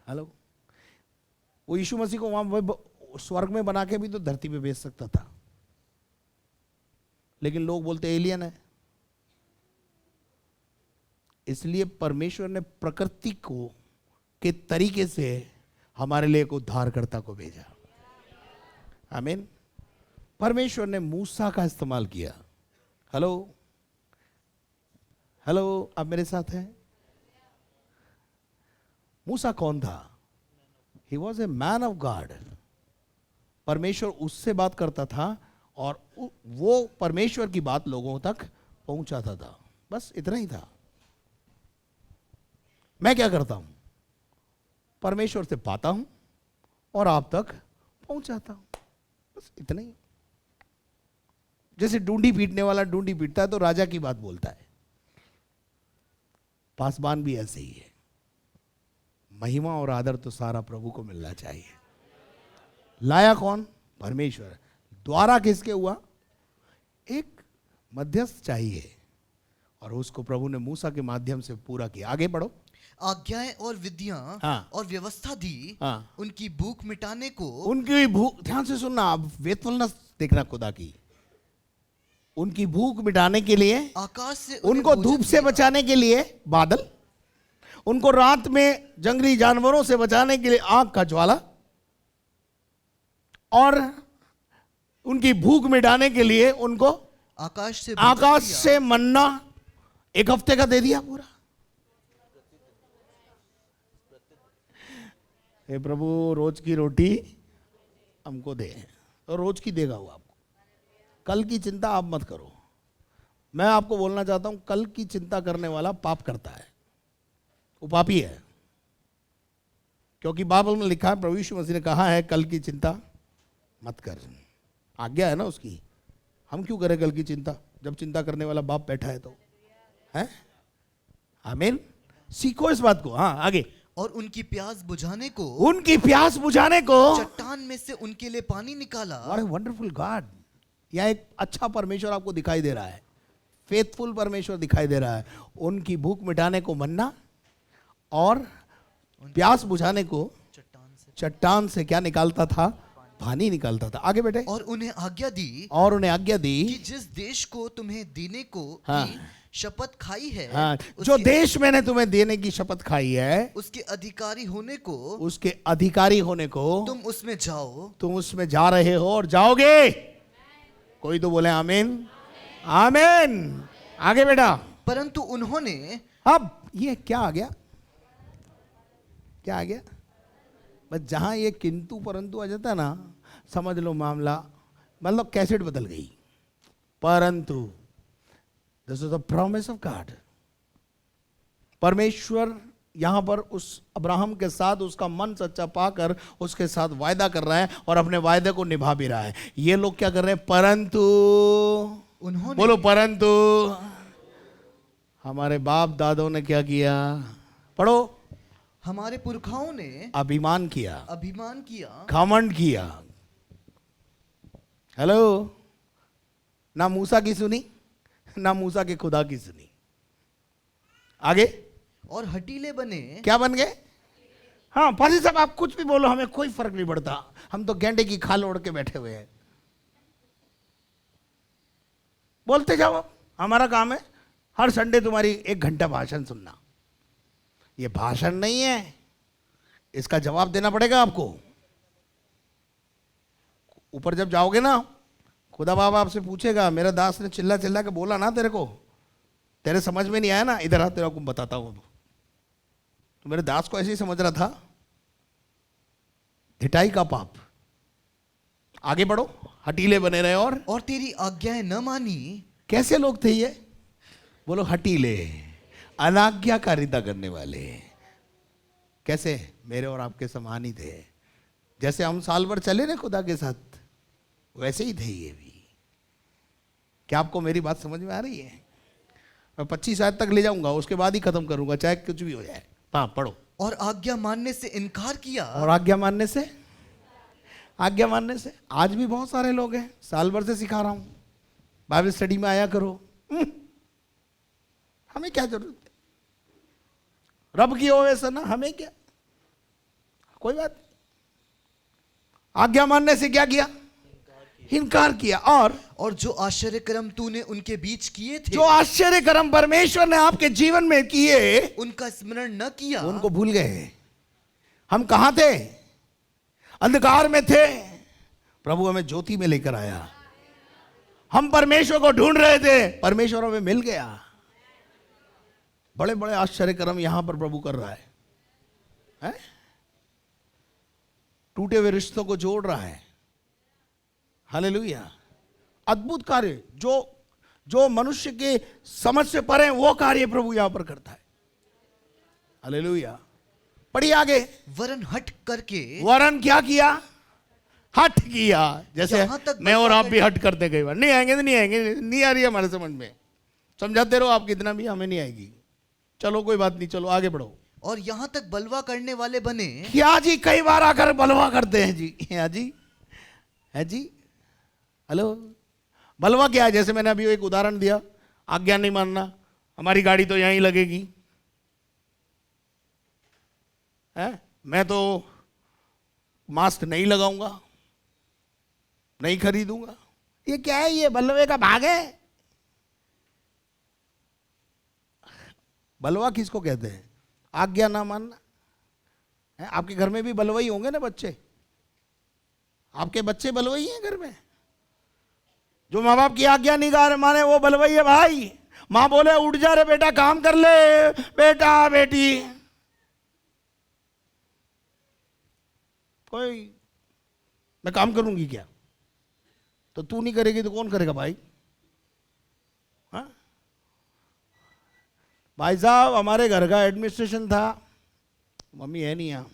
हेलो, वो यीशु मसीह को वहां स्वर्ग में बना के भी तो धरती पे भेज सकता था, लेकिन लोग बोलते एलियन है। इसलिए परमेश्वर ने प्रकृति को के तरीके से हमारे लिए एक उद्धारकर्ता को भेजा। आमीन। परमेश्वर ने मूसा का इस्तेमाल किया। हेलो, हेलो, आप मेरे साथ हैं? मूसा कौन था? He was a man of God. परमेश्वर उससे बात करता था और वो परमेश्वर की बात लोगों तक पहुंचाता था। बस इतना ही था। मैं क्या करता हूं? परमेश्वर से पाता हूं और आप तक पहुंचाता हूं, बस इतना ही। जैसे डूंडी पीटने वाला डूंडी पीटता है तो राजा की बात बोलता है, पासबान भी ऐसे ही है। महिमा और आदर तो सारा प्रभु को मिलना चाहिए। लाया कौन? परमेश्वर। द्वारा किसके हुआ? एक मध्यस्थ चाहिए और उसको प्रभु ने मूसा के माध्यम से पूरा किया। आगे पढ़ो। आज्ञाएं और विधियां और व्यवस्था दी उनकी भूख मिटाने को। उनकी भूख, ध्यान से सुनना, आप फेथफुलनेस देखना खुदा की। उनकी भूख मिटाने के लिए आकाश से, उनको धूप से बचाने के लिए बादल, उनको रात में जंगली जानवरों से बचाने के लिए आग का ज्वाला, और उनकी भूख मिटाने के लिए उनको आकाश से मन्ना 1 हफ्ते का दे दिया पूरा। हे प्रभु रोज की रोटी हमको दे, तो रोज की देगा वो आपको। कल की चिंता आप मत करो। मैं आपको बोलना चाहता हूं, कल की चिंता करने वाला पाप करता है, वो पापी है। क्योंकि बाइबल में लिखा है, प्रभु यीशु मसीह ने कहा है कल की चिंता मत कर। आज्ञा है ना उसकी। हम क्यों करें कल की चिंता जब चिंता करने वाला बाप बैठा है तो, है? आमीन। सीखो इस बात को। हाँ आगे। और उनकी प्यास बुझाने को, चट्टान में से उनके लिए पानी निकाला। What a wonderful God. यह एक अच्छा परमेश्वर आपको दिखाई दे रहा है, फेथफुल परमेश्वर दिखाई दे रहा है। उनकी भूख मिटाने को मन्ना और प्यास बुझाने को चट्टान से क्या निकालता था? पानी निकालता था। आगे बेटे। और उन्हें आज्ञा दी कि जिस देश को तुम्हें देने को शपथ खाई है, जो देश मैंने तुम्हें देने की शपथ खाई है, उसके अधिकारी होने को तुम उसमें जाओ। तुम उसमें जा रहे हो और जाओगे। कोई तो बोले आमीन, आमीन। आगे बेटा। परंतु उन्होंने, अब ये क्या आ गया? बस जहां ये किंतु परंतु आ जाता ना, समझ लो मामला, मतलब कैसेट बदल गई। परंतु this is the promise of God. परमेश्वर यहां पर उस अब्राहम के साथ उसका मन सच्चा पाकर उसके साथ वायदा कर रहा है और अपने वायदे को निभा भी रहा है। ये लोग क्या कर रहे हैं? परंतु उन्होंने, बोलो परंतु। हमारे बाप दादों ने क्या किया? पढ़ो। हमारे पुरखाओं ने अभिमान किया, घमंड किया। हेलो। ना मूसा की सुनी, ना मूसा के खुदा की सुनी। आगे। और हटीले बने। क्या बन गए? हाँ पाजी साहब आप कुछ भी बोलो, हमें कोई फर्क नहीं पड़ता। हम तो गेंडे की खाल ओढ़ के बैठे हुए हैं। बोलते जाओ, हमारा काम है हर संडे तुम्हारी 1 घंटा भाषण सुनना। ये भाषण नहीं है, इसका जवाब देना पड़ेगा आपको। ऊपर जब जाओगे ना, खुदा बाबा आपसे पूछेगा, मेरा दास ने चिल्ला चिल्ला के बोला ना तेरे को, तेरे समझ में नहीं आया ना, इधर आ, तेरा को बताता हूं। तो मेरे दास को ऐसे ही समझ रहा था। ढिठाई का पाप। आगे बढ़ो। हटीले बने रहे और तेरी आज्ञाएं न मानी। कैसे लोग थे ये? बोलो हटीले, अनाज्ञाकारिता करने वाले। कैसे? मेरे और आपके समान ही थे। जैसे हम साल भर चले ना खुदा के साथ, वैसे ही थे ये भी। क्या आपको मेरी बात समझ में आ रही है? मैं 25 आयत तक ले जाऊंगा, उसके बाद ही खत्म करूंगा, चाहे कुछ भी हो जाए। हाँ पढ़ो। और आज्ञा मानने से इनकार किया। और आज्ञा मानने से आज भी बहुत सारे लोग हैं। साल भर से सिखा रहा हूं, बाइबल स्टडी में आया करो। हमें क्या जरूरत है? रब की हो वैसा ना, हमें क्या, कोई बात नहीं। आज्ञा मानने से क्या किया? इनकार किया। और जो आश्चर्य कर्म तूने उनके बीच किए थे, जो आश्चर्य कर्म परमेश्वर ने आपके जीवन में किए, उनका स्मरण न किया। उनको भूल गए। हम कहां थे? अंधकार में थे, प्रभु हमें ज्योति में लेकर आया। हम परमेश्वर को ढूंढ रहे थे, परमेश्वर हमें मिल गया। बड़े बड़े आश्चर्य कर्म यहां पर प्रभु कर रहा है? टूटे हुए रिश्तों को जोड़ रहा है। हालेलुया। अद्भुत कार्य जो मनुष्य के समझ से परे, वो कार्य प्रभु यहां पर करता है। हालेलुया। पढ़िए आगे। वरन हट करके, वरन क्या किया? हट किया। जैसे जहां तक मैं और आप भी हट करते कई बार, नहीं आएंगे तो नहीं आएंगे, नहीं आ रही है हमारे समझ में, समझाते रहो आप कितना भी, हमें नहीं आएगी, चलो कोई बात नहीं, चलो आगे बढ़ो। और यहां तक बलवा करने वाले बने। क्या जी? कई बार आकर बलवा करते हैं जी। हाँ जी, है जी। हेलो, बलवा क्या है? जैसे मैंने अभी एक उदाहरण दिया, आज्ञा नहीं मानना, हमारी गाड़ी तो यहीं लगेगी, है? मैं तो मास्क नहीं लगाऊंगा, नहीं खरीदूंगा। ये क्या है? ये बलवे का भाग है। बलवा किसको कहते हैं? आज्ञा ना मानना है। आपके घर में भी बलवाई होंगे ना बच्चे, आपके बच्चे बलवाई हैं घर में। जो माँ बाप की आज्ञा नहीं माने वो बलवाई है भाई। माँ बोले उठ जा रे बेटा, काम कर ले, बेटा बेटी कोई, मैं काम करूंगी क्या? तो तू नहीं करेगी तो कौन करेगा भाई? हाँ भाई साहब, हमारे घर का एडमिनिस्ट्रेशन था, मम्मी है नहीं यहाँ,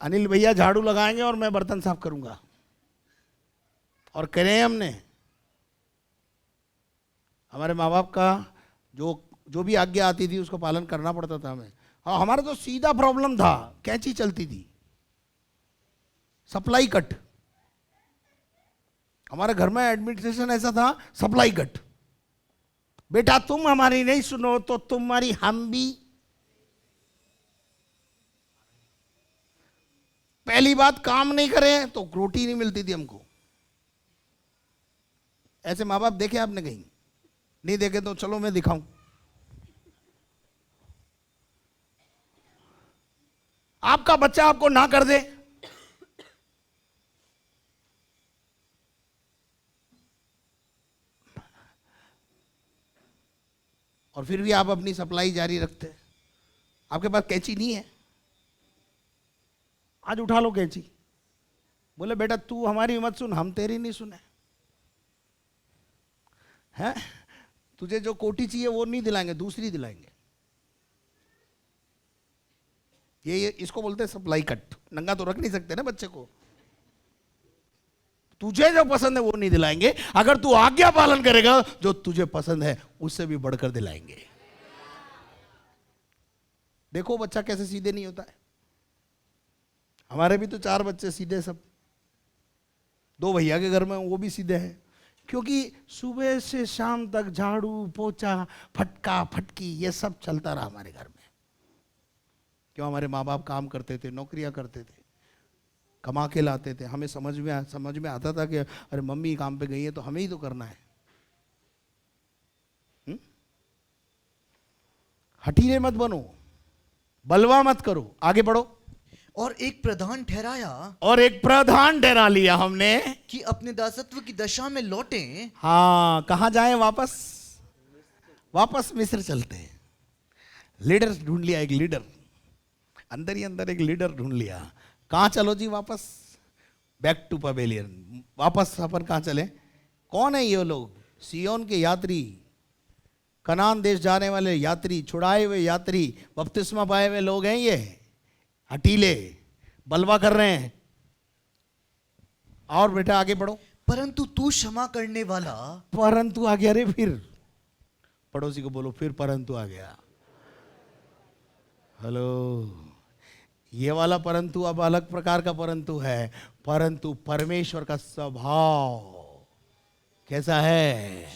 अनिल भैया झाड़ू लगाएंगे और मैं बर्तन साफ करूंगा, और करें हमने। हमारे माँ बाप का जो भी आज्ञा आती थी उसको पालन करना पड़ता था हमें। हाँ, हमारा तो सीधा प्रॉब्लम था, कैंची चलती थी, सप्लाई कट। हमारे घर में एडमिनिस्ट्रेशन ऐसा था, सप्लाई कट। बेटा तुम हमारी नहीं सुनो तो तुम्हारी हम भी। पहली बात, काम नहीं करें तो रोटी नहीं मिलती थी हमको। ऐसे माँ बाप देखे आपने कहीं? नहीं देखे तो चलो मैं दिखाऊं। आपका बच्चा आपको ना कर दे, और फिर भी आप अपनी सप्लाई जारी रखते हैं। आपके पास कैंची नहीं है, आज उठा लो कैंची। बोले बेटा तू हमारी मत सुन, हम तेरी नहीं सुने हैं। तुझे जो कोटी चाहिए वो नहीं दिलाएंगे, दूसरी दिलाएंगे। ये इसको बोलते हैं सप्लाई कट। नंगा तो रख नहीं सकते ना बच्चे को, तुझे जो पसंद है वो नहीं दिलाएंगे। अगर तू आज्ञा पालन करेगा, जो तुझे पसंद है उससे भी बढ़कर दिलाएंगे। देखो बच्चा कैसे सीधे नहीं होता है। हमारे भी तो 4 बच्चे सीधे, सब 2 भैया के घर में वो भी सीधे हैं, क्योंकि सुबह से शाम तक झाड़ू पोछा फटका फटकी ये सब चलता रहा हमारे घर में। क्यों? हमारे माँ बाप काम करते थे, नौकरियां करते थे, कमा के लाते थे। हमें समझ में आता था कि अरे मम्मी काम पे गई है तो हमें ही तो करना है। हठीले मत बनो, बलवा मत करो, आगे बढ़ो। और एक प्रधान ठहरा लिया हमने कि अपने दासत्व की दशा में लौटें। हाँ, कहाँ जाएं? वापस मिस्र चलते हैं। लीडर ढूंढ लिया, एक लीडर, अंदर ही अंदर एक लीडर ढूंढ लिया। कहाँ चलो जी? वापस बैक टू पवेलियन। वापस अपन कहाँ चले? कौन है ये लोग? सियोन के यात्री, कनान देश जाने वाले यात्री, छुड़ाए हुए यात्री, बपतिस्मा पाए हुए लोग हैं ये। हटीले, बलवा कर रहे हैं। और बेटा आगे बढ़ो। परंतु तू क्षमा करने वाला। परंतु आ गया रे, फिर पड़ोसी को बोलो फिर परंतु आ गया। हेलो, ये वाला परंतु अब अलग प्रकार का परंतु है। परंतु परमेश्वर का स्वभाव कैसा है?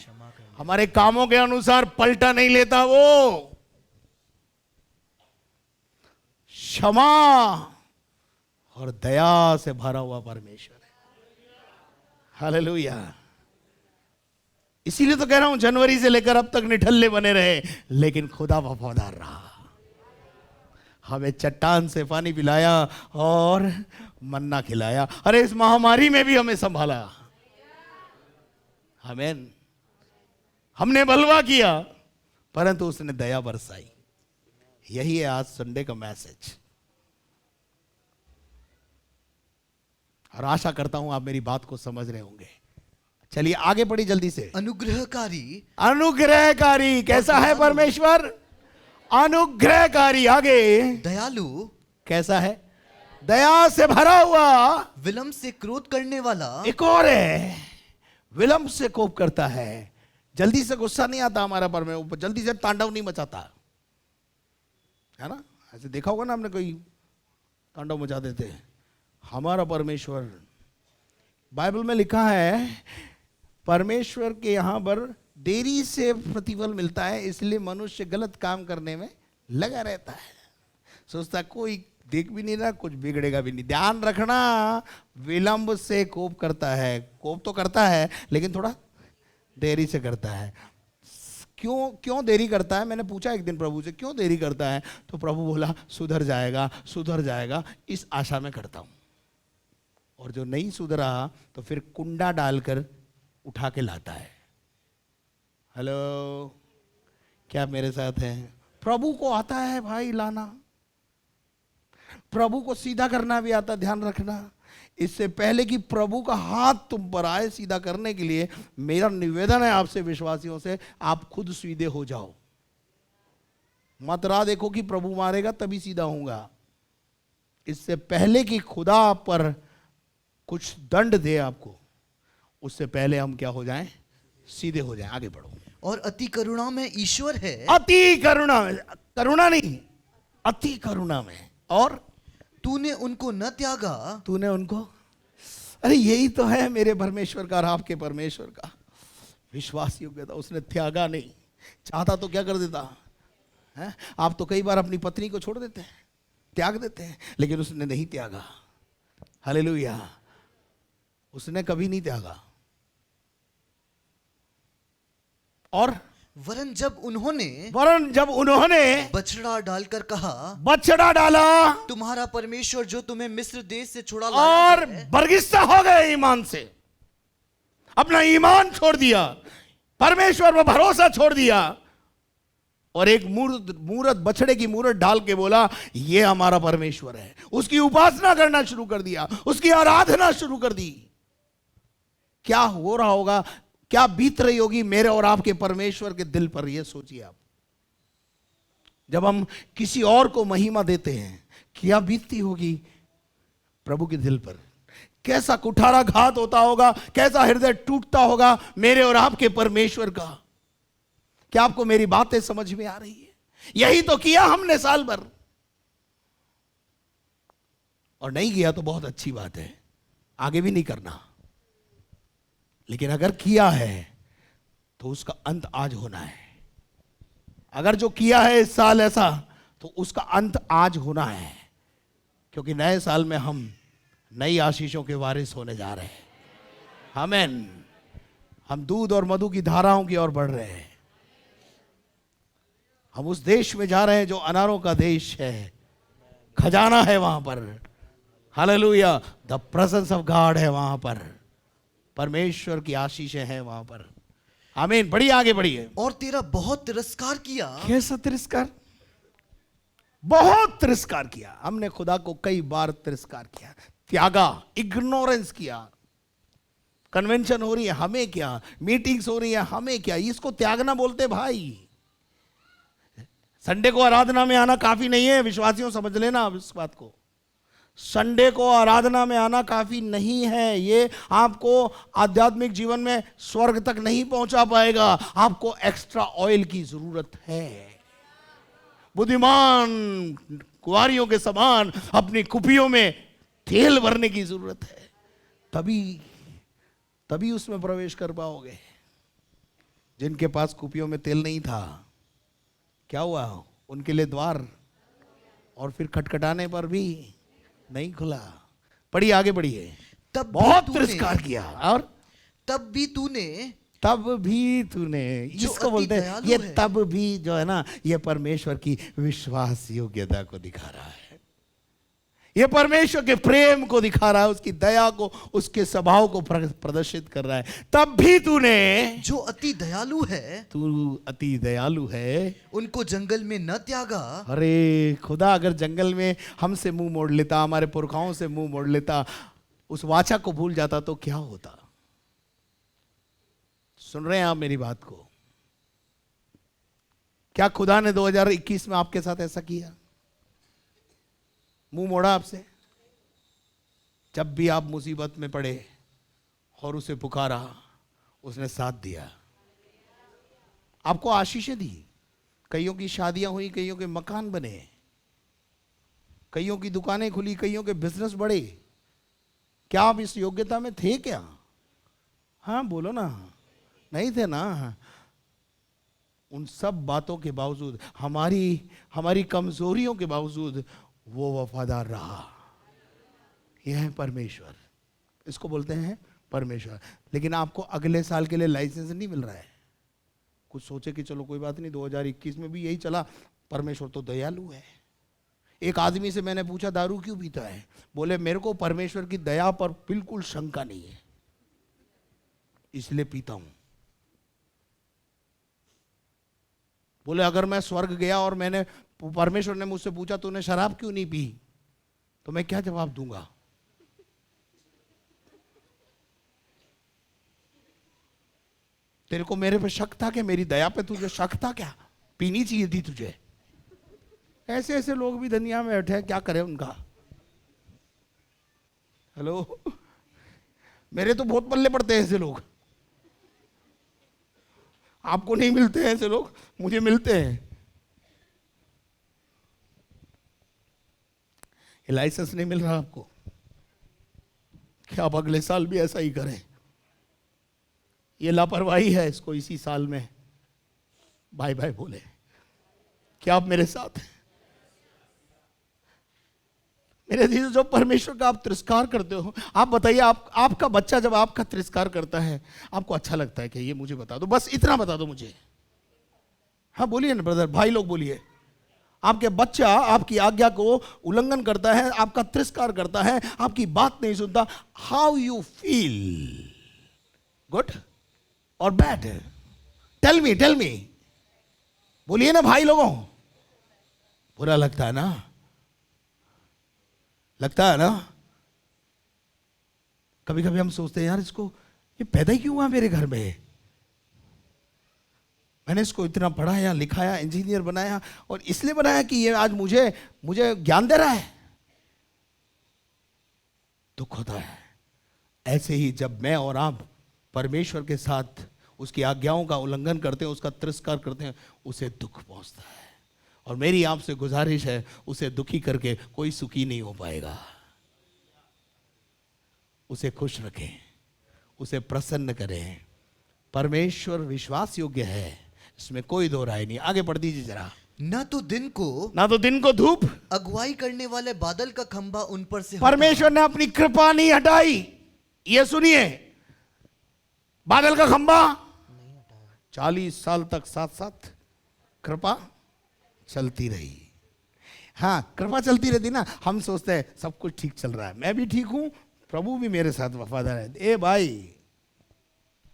हमारे कामों के अनुसार पलटा नहीं लेता वो। क्षमा और दया से भरा हुआ परमेश्वर है। हालेलुया। इसीलिए तो कह रहा हूं, जनवरी से लेकर अब तक निठल्ले बने रहे, लेकिन खुदा वफादार रहा। हमें चट्टान से पानी पिलाया और मन्ना खिलाया। अरे इस महामारी में भी हमें संभाला। आमीन। हमने बलवा किया परंतु उसने दया बरसाई। यही है आज संडे का मैसेज। और आशा करता हूं आप मेरी बात को समझ रहे होंगे। चलिए आगे बढ़ी जल्दी से। अनुग्रहकारी, अनुग्रहकारी कैसा है परमेश्वर? अनुग्रहकारी। आगे दयालु, कैसा है? दया से भरा हुआ, विलंब से क्रोध करने वाला। एक और है, विलंब से कोप करता है। जल्दी से गुस्सा नहीं आता हमारा परमेश्वर, जल्दी से तांडव नहीं मचाता है ना। ऐसे देखा होगा ना हमने, कोई तांडव मचा देते हैं। हमारा परमेश्वर, बाइबल में लिखा है परमेश्वर के यहां पर देरी से प्रतिफल मिलता है, इसलिए मनुष्य गलत काम करने में लगा रहता है। सोचता कोई देख भी नहीं रहा, कुछ बिगड़ेगा भी नहीं। ध्यान रखना, विलंब से कोप करता है। कोप तो करता है लेकिन थोड़ा देरी से करता है। क्यों देरी करता है? मैंने पूछा एक दिन प्रभु से, क्यों देरी करता है? तो प्रभु बोला सुधर जाएगा, सुधर जाएगा, इस आशा में करता हूं। और जो नहीं सुधरा तो फिर कुंडा डालकर उठा के लाता है। हेलो, क्या आप मेरे साथ हैं? प्रभु को आता है भाई लाना, प्रभु को सीधा करना भी आता। ध्यान रखना, इससे पहले कि प्रभु का हाथ तुम पर आए सीधा करने के लिए, मेरा निवेदन है आपसे विश्वासियों से, आप खुद सीधे हो जाओ। मत राह देखो कि प्रभु मारेगा तभी सीधा होऊंगा। इससे पहले कि खुदा आप पर कुछ दंड दे आपको, उससे पहले हम क्या हो जाएं? सीधे हो जाएं। आगे बढ़ो। और अति करुणा में ईश्वर है। अति करुणा में, करुणा नहीं, अति करुणा में। और तूने उनको न त्यागा। तूने उनको, अरे यही तो है मेरे परमेश्वर का और आपके परमेश्वर का विश्वास योग्यता। उसने त्यागा नहीं। चाहता तो क्या कर देता है? आप तो कई बार अपनी पत्नी को छोड़ देते हैं, त्याग देते हैं, लेकिन उसने नहीं त्यागा। हालेलुया, उसने कभी नहीं त्यागा। और वरन जब उन्होंने बछड़ा डालकर कहा, बछड़ा डाला, तुम्हारा परमेश्वर जो तुम्हें मिस्र देश से छुड़ा और बरगिस्ता हो गए ईमान से, अपना ईमान छोड़ दिया, परमेश्वर पर भरोसा छोड़ दिया, और एक मूरत बछड़े की मूरत डाल के बोला ये हमारा परमेश्वर है। उसकी उपासना करना शुरू कर दिया, उसकी आराधना शुरू कर दी। क्या हो रहा होगा, क्या बीत रही होगी मेरे और आपके परमेश्वर के दिल पर? यह सोचिए आप, जब हम किसी और को महिमा देते हैं, क्या बीतती होगी प्रभु के दिल पर? कैसा कुठाराघात होता होगा, कैसा हृदय टूटता होगा मेरे और आपके परमेश्वर का। क्या आपको मेरी बातें समझ में आ रही है? यही तो किया हमने साल भर, और नहीं किया तो बहुत अच्छी बात है, आगे भी नहीं करना। लेकिन अगर किया है तो उसका अंत आज होना है। अगर जो किया है इस साल ऐसा, तो उसका अंत आज होना है, क्योंकि नए साल में हम नई आशीषों के वारिस होने जा रहे हैं। आमीन। हम दूध और मधु की धाराओं की ओर बढ़ रहे हैं। हम उस देश में जा रहे हैं जो अनारों का देश है, खजाना है वहां पर। Hallelujah, the presence of God है वहां पर, परमेश्वर की आशीषें हैं वहां पर। आमीन। बढ़िए, आगे बढ़िए। और तेरा बहुत तिरस्कार किया। कैसा तिरस्कार? बहुत तिरस्कार किया हमने, खुदा को कई बार तिरस्कार किया, त्यागा, इग्नोरेंस किया। कन्वेंशन हो रही है, हमें क्या? मीटिंग्स हो रही है, हमें क्या? इसको त्यागना बोलते भाई। संडे को आराधना में आना काफी नहीं है, विश्वासियों समझ लेना अब इस बात को। संडे को आराधना में आना काफी नहीं है, ये आपको आध्यात्मिक जीवन में स्वर्ग तक नहीं पहुंचा पाएगा। आपको एक्स्ट्रा ऑयल की जरूरत है। बुद्धिमान कुंवारियों के समान अपनी कुपियों में तेल भरने की जरूरत है, तभी उसमें प्रवेश कर पाओगे। जिनके पास कुपियों में तेल नहीं था, क्या हुआ? उनके लिए द्वार, और फिर खटखटाने पर भी नहीं खुला। पढ़िए, आगे बढ़िए। तब बहुत तिरस्कार किया, और तब भी तूने, जिसको बोलते हैं ये तब भी, जो है ना, ये परमेश्वर की विश्वास योग्यता को दिखा रहा है। ये परमेश्वर के प्रेम को दिखा रहा है, उसकी दया को, उसके स्वभाव को प्रदर्शित कर रहा है। तब भी तूने, जो अति दयालु है, तू अति दयालु है, उनको जंगल में न त्यागा। अरे खुदा अगर जंगल में हमसे मुंह मोड़ लेता, हमारे पुरखाओं से मुंह मोड़ लेता, उस वाचा को भूल जाता तो क्या होता? सुन रहे हैं आप मेरी बात को? क्या खुदा ने 2021 में आपके साथ ऐसा किया? मुंह मोड़ा आपसे? जब भी आप मुसीबत में पड़े और उसे पुकारा, उसने साथ दिया, आपको आशीषें दी। कईयों की शादियां हुई, कईयों के मकान बने, कईयों की दुकानें खुली, कईयों के बिजनेस बढ़े। क्या आप इस योग्यता में थे क्या? हाँ बोलो ना, नहीं थे ना। उन सब बातों के बावजूद, हमारी कमजोरियों के बावजूद वो वफादार रहा। यह है परमेश्वर, इसको बोलते हैं परमेश्वर। लेकिन आपको अगले साल के लिए लाइसेंस नहीं मिल रहा है। कुछ सोचे कि चलो कोई बात नहीं, 2021 में भी यही चला, परमेश्वर तो दयालु है। एक आदमी से मैंने पूछा दारू क्यों पीता है? बोले मेरे को परमेश्वर की दया पर बिल्कुल शंका नहीं है, इसलिए पीता हूं। बोले अगर मैं स्वर्ग गया और मैंने, परमेश्वर ने मुझसे पूछा तूने शराब क्यों नहीं पी, तो मैं क्या जवाब दूंगा? तेरे को मेरे पे शक था क्या? मेरी दया पे तुझे शक था क्या? पीनी चाहिए थी तुझे। ऐसे ऐसे लोग भी दुनिया में बैठे हैं, क्या करें उनका? हेलो, मेरे तो बहुत पल्ले पड़ते हैं ऐसे लोग। आपको नहीं मिलते हैं ऐसे लोग, मुझे मिलते हैं। ये लाइसेंस नहीं मिल रहा आपको, क्या आप अगले साल भी ऐसा ही करें? ये लापरवाही है, इसको इसी साल में बाय बाय बोले। क्या आप मेरे साथ हैं? मेरे दिल, जो परमेश्वर का आप तिरस्कार करते हो, आप बताइए, आपका बच्चा जब आपका तिरस्कार करता है, आपको अच्छा लगता है कि ये मुझे बता दो, बस इतना बता दो मुझे। हाँ बोलिए ना ब्रदर, भाई लोग बोलिए। आपके बच्चा आपकी आज्ञा को उल्लंघन करता है, आपका तिरस्कार करता है, आपकी बात नहीं सुनता, हाउ यू फील? गुड और बैड? टेल मी, बोलिए ना भाई लोगों। बुरा लगता है ना? लगता है ना? कभी कभी हम सोचते हैं यार, इसको ये पैदा ही क्यों हुआ मेरे घर में? मैंने इसको इतना पढ़ाया लिखाया, इंजीनियर बनाया, और इसलिए बनाया कि ये आज मुझे ज्ञान दे रहा है। दुख होता है। ऐसे ही जब मैं और आप परमेश्वर के साथ उसकी आज्ञाओं का उल्लंघन करते हैं, उसका तिरस्कार करते हैं, उसे दुख पहुंचता है। और मेरी आपसे गुजारिश है, उसे दुखी करके कोई सुखी नहीं हो पाएगा। उसे खुश रखें, उसे प्रसन्न करें। परमेश्वर विश्वास योग्य है, इसमें कोई दो राय नहीं। आगे बढ़ दीजिए जरा। ना तो दिन को धूप, अगुवाई करने वाले बादल का खंभा उन पर से परमेश्वर ने अपनी कृपा नहीं हटाई। ये सुनिए, बादल का खंभा 40 साल तक साथ साथ कृपा चलती रही। हाँ, कृपा चलती रहती ना। हम सोचते हैं सब कुछ ठीक चल रहा है, मैं भी ठीक हूं, प्रभु भी मेरे साथ वफादार है। ए भाई,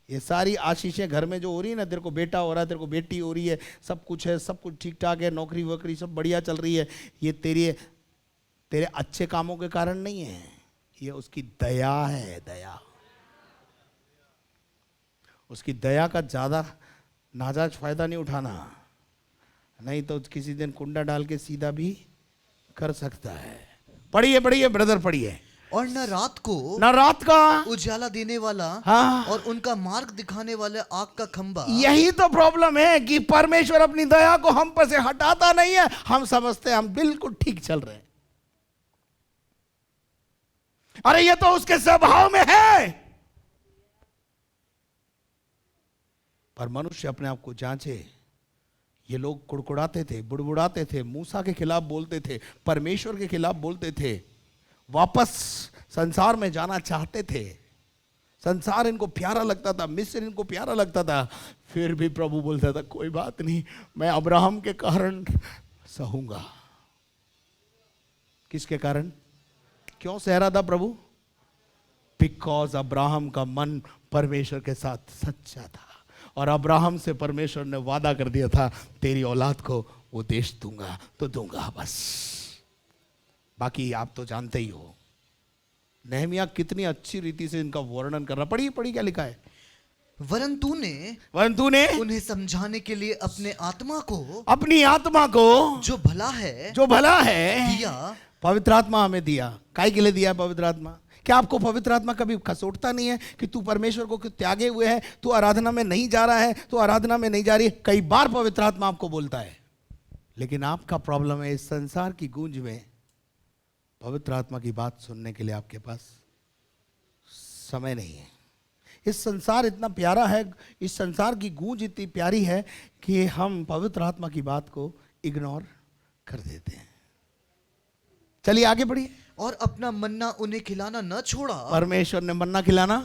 ये सारी आशीषें घर में जो हो रही है ना, तेरे को बेटा हो रहा है, तेरे को बेटी हो रही है, सब कुछ है, सब कुछ ठीक ठाक है, नौकरी वोकरी सब बढ़िया चल रही है, ये तेरे अच्छे कामों के कारण नहीं है, ये उसकी दया है। दया, उसकी दया का ज्यादा नाजायज फायदा नहीं उठाना, नहीं तो किसी दिन कुंडा डाल के सीधा भी कर सकता है। पढ़िए ब्रदर, पढ़िए। और न रात का उजाला देने वाला, हाँ, और उनका मार्ग दिखाने वाले आग का खंभा। यही तो प्रॉब्लम है कि परमेश्वर अपनी दया को हम पर से हटाता नहीं है। हम समझते हैं हम बिल्कुल ठीक चल रहे हैं। अरे ये तो उसके स्वभाव में है। पर मनुष्य अपने आप को जांचे। ये लोग कुड़कुड़ाते थे, बुड़बुड़ाते थे, मूसा के खिलाफ बोलते थे, परमेश्वर के खिलाफ बोलते थे, वापस संसार में जाना चाहते थे, संसार इनको प्यारा लगता था, मिस्र इनको प्यारा लगता था। फिर भी प्रभु बोलता था कोई बात नहीं, मैं अब्राहम के कारण सहूंगा। किसके कारण? क्यों सह रहा था प्रभु? बिकॉज अब्राहम का मन परमेश्वर के साथ सच्चा था, और अब्राहम से परमेश्वर ने वादा कर दिया था तेरी औलाद को वो देश दूंगा तो दूंगा, बस। बाकी आप तो जानते ही हो। नहमिया कितनी अच्छी रीति से इनका वर्णन कर रहा। पढ़िए पढ़िए क्या लिखा है। वरन तूने उन्हें समझाने के लिए अपनी आत्मा को जो भला है दिया। पवित्र आत्मा हमें दिया। काय के लिए दिया पवित्र आत्मा? क्या आपको पवित्र आत्मा कभी खसोटता नहीं है कि तू परमेश्वर को त्यागे हुए है, तू आराधना में नहीं जा रहा है, तू आराधना में नहीं जा रही है? कई बार पवित्र आत्मा आपको बोलता है, लेकिन आपका प्रॉब्लम है इस संसार की गूंज में पवित्र आत्मा की बात सुनने के लिए आपके पास समय नहीं है। इस संसार इतना प्यारा है, इस संसार की गूंज इतनी प्यारी है कि हम पवित्र आत्मा की बात को इग्नोर कर देते हैं। चलिए आगे बढ़िए। और अपना मन्ना उन्हें खिलाना न छोड़ा। परमेश्वर ने मन्ना खिलाना।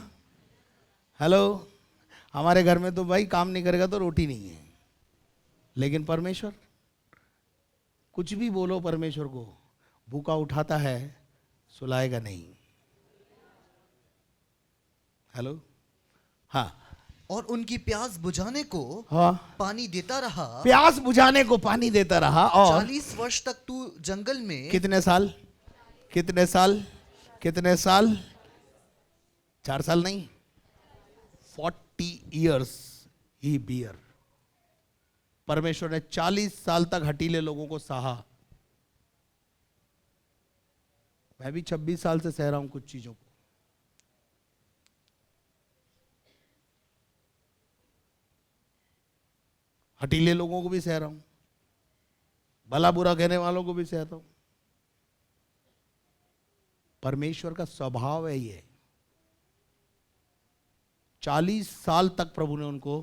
हेलो, हमारे घर में तो भाई काम नहीं करेगा तो रोटी नहीं है, लेकिन परमेश्वर कुछ भी बोलो, परमेश्वर को भूखा उठाता है, सुलाएगा नहीं। हेलो, हाँ। और उनकी प्यास बुझाने को पानी देता रहा। प्यास बुझाने को पानी देता रहा। और 40 वर्ष तक तू जंगल में। कितने साल? 4 साल नहीं, 40 years ही बियर। परमेश्वर ने 40 साल तक हठीले लोगों को सहा। मैं भी 26 साल से सह रहा हूं कुछ चीजों को। हठीले लोगों को भी सह रहा हूं, भला बुरा कहने वालों को भी सहता हूं। परमेश्वर का स्वभाव है ये। 40 साल तक प्रभु ने उनको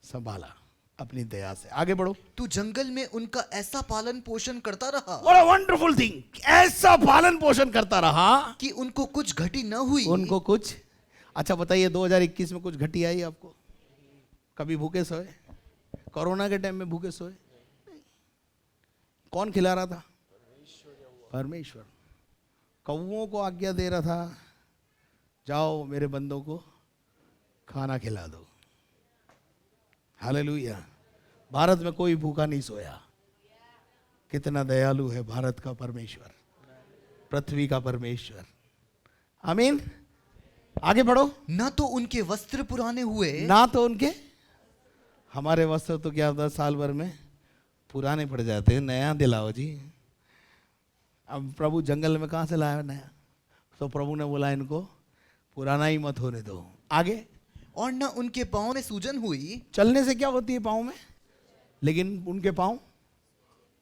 संभाला अपनी दया से। आगे बढ़ो। तू जंगल में उनका ऐसा पालन पोषण करता रहा। What a wonderful thing! ऐसा पालन पोषण करता रहा कि उनको कुछ घटी न हुई। उनको कुछ। अच्छा बताइए, 2021 में कुछ घटी आई आपको? कभी भूखे सोए? कोरोना के टाइम में भूखे सोए? कौन खिला रहा था? परमेश्वर। कौवों को आज्ञा दे रहा था, जाओ मेरे बंदों को खाना खिला दो। हालेलुया। भारत में कोई भूखा नहीं सोया। कितना दयालु है भारत का परमेश्वर, पृथ्वी का परमेश्वर। आमीन। आगे बढ़ो। ना तो उनके वस्त्र पुराने हुए। ना तो उनके। हमारे वस्त्र तो क्या 10 साल भर में पुराने पड़ जाते हैं, नया दिलाओ जी। अब प्रभु जंगल में कहाँ से लाया नया? तो प्रभु ने बोला इनको पुराना ही मत होने दो। आगे। और न उनके पाँव में सूजन हुई। चलने से क्या होती है पाँव में, लेकिन उनके पाँव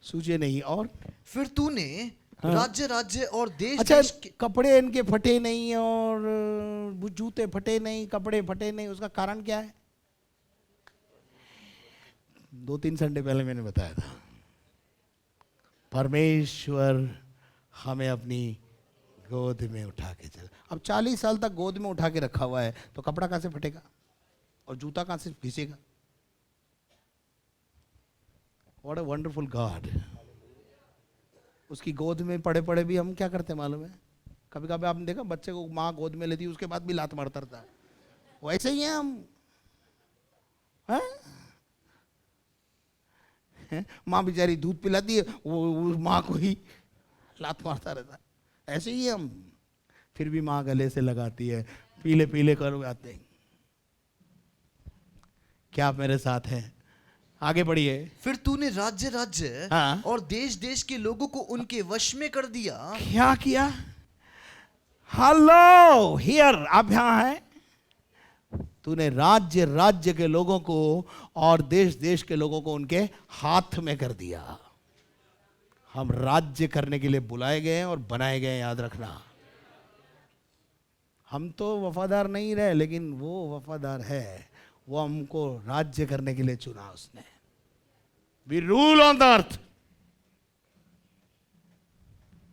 सूजे नहीं। और फिर तूने राज्य और देश। अच्छा, कपड़े इनके फटे नहीं और जूते फटे नहीं, कपड़े फटे नहीं, उसका कारण क्या है? 2-3 संडे पहले मैंने बताया था, परमेश्वर हमें अपनी गोद में उठा के चल। अब 40 साल तक गोद में उठा के रखा हुआ है, तो कपड़ा कहाँ से फटेगा और जूता कहाँ से घिसेगा? What a wonderful God. उसकी गोद में पड़े पड़े भी हम क्या करते हैं मालूम है? कभी कभी आपने देखा बच्चे को माँ गोद में लेती है, उसके बाद भी लात मारता रहता है। वैसे ही हैं हम। माँ बेचारी दूध पिलाती है, वो माँ को ही लात मारता रहता है। ऐसे ही हम। फिर भी माँ गले से लगाती है, पीले पीले कर आते हैं। क्या आप मेरे साथ हैं? आगे बढ़िए। फिर तूने राज्य और देश देश के लोगों को उनके वश में कर दिया। क्या किया? हेलो, हियर, आप यहां हैं। तूने राज्य के लोगों को और देश देश के लोगों को उनके हाथ में कर दिया। हम राज्य करने के लिए बुलाए गए हैं और बनाए गए हैं, याद रखना। हम तो वफादार नहीं रहे, लेकिन वो वफादार है। वो हमको राज्य करने के लिए चुना उसने। We rule on the earth.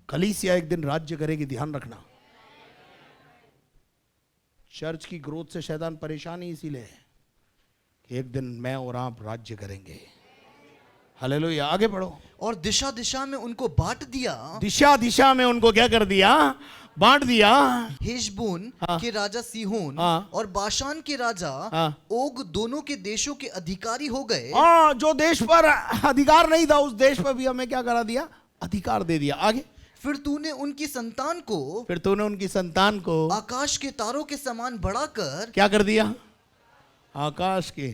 कलीसिया एक दिन राज्य करेगी, ध्यान रखना। चर्च की ग्रोथ से शैतान परेशान ही इसीलिए है कि एक दिन मैं और आप राज्य करेंगे। हालेलुया, आगे बढ़ो। और दिशा दिशा में उनको बांट दिया। दिशा दिशा में उनको क्या कर दिया? बांट दिया। हेशबोन के राजा सीहोन और बाशान के राजा ओग दोनों के देशों के अधिकारी हो गए। जो देश पर अधिकार नहीं था उस देश पर भी हमें क्या करा दिया? अधिकार दे दिया। आगे, फिर तूने उनकी संतान को आकाश के तारों के समान बढ़ाकर क्या कर दिया? आकाश के।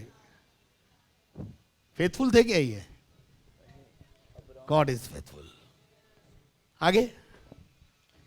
फेथफुल थे क्या ये? God is faithful. आगे,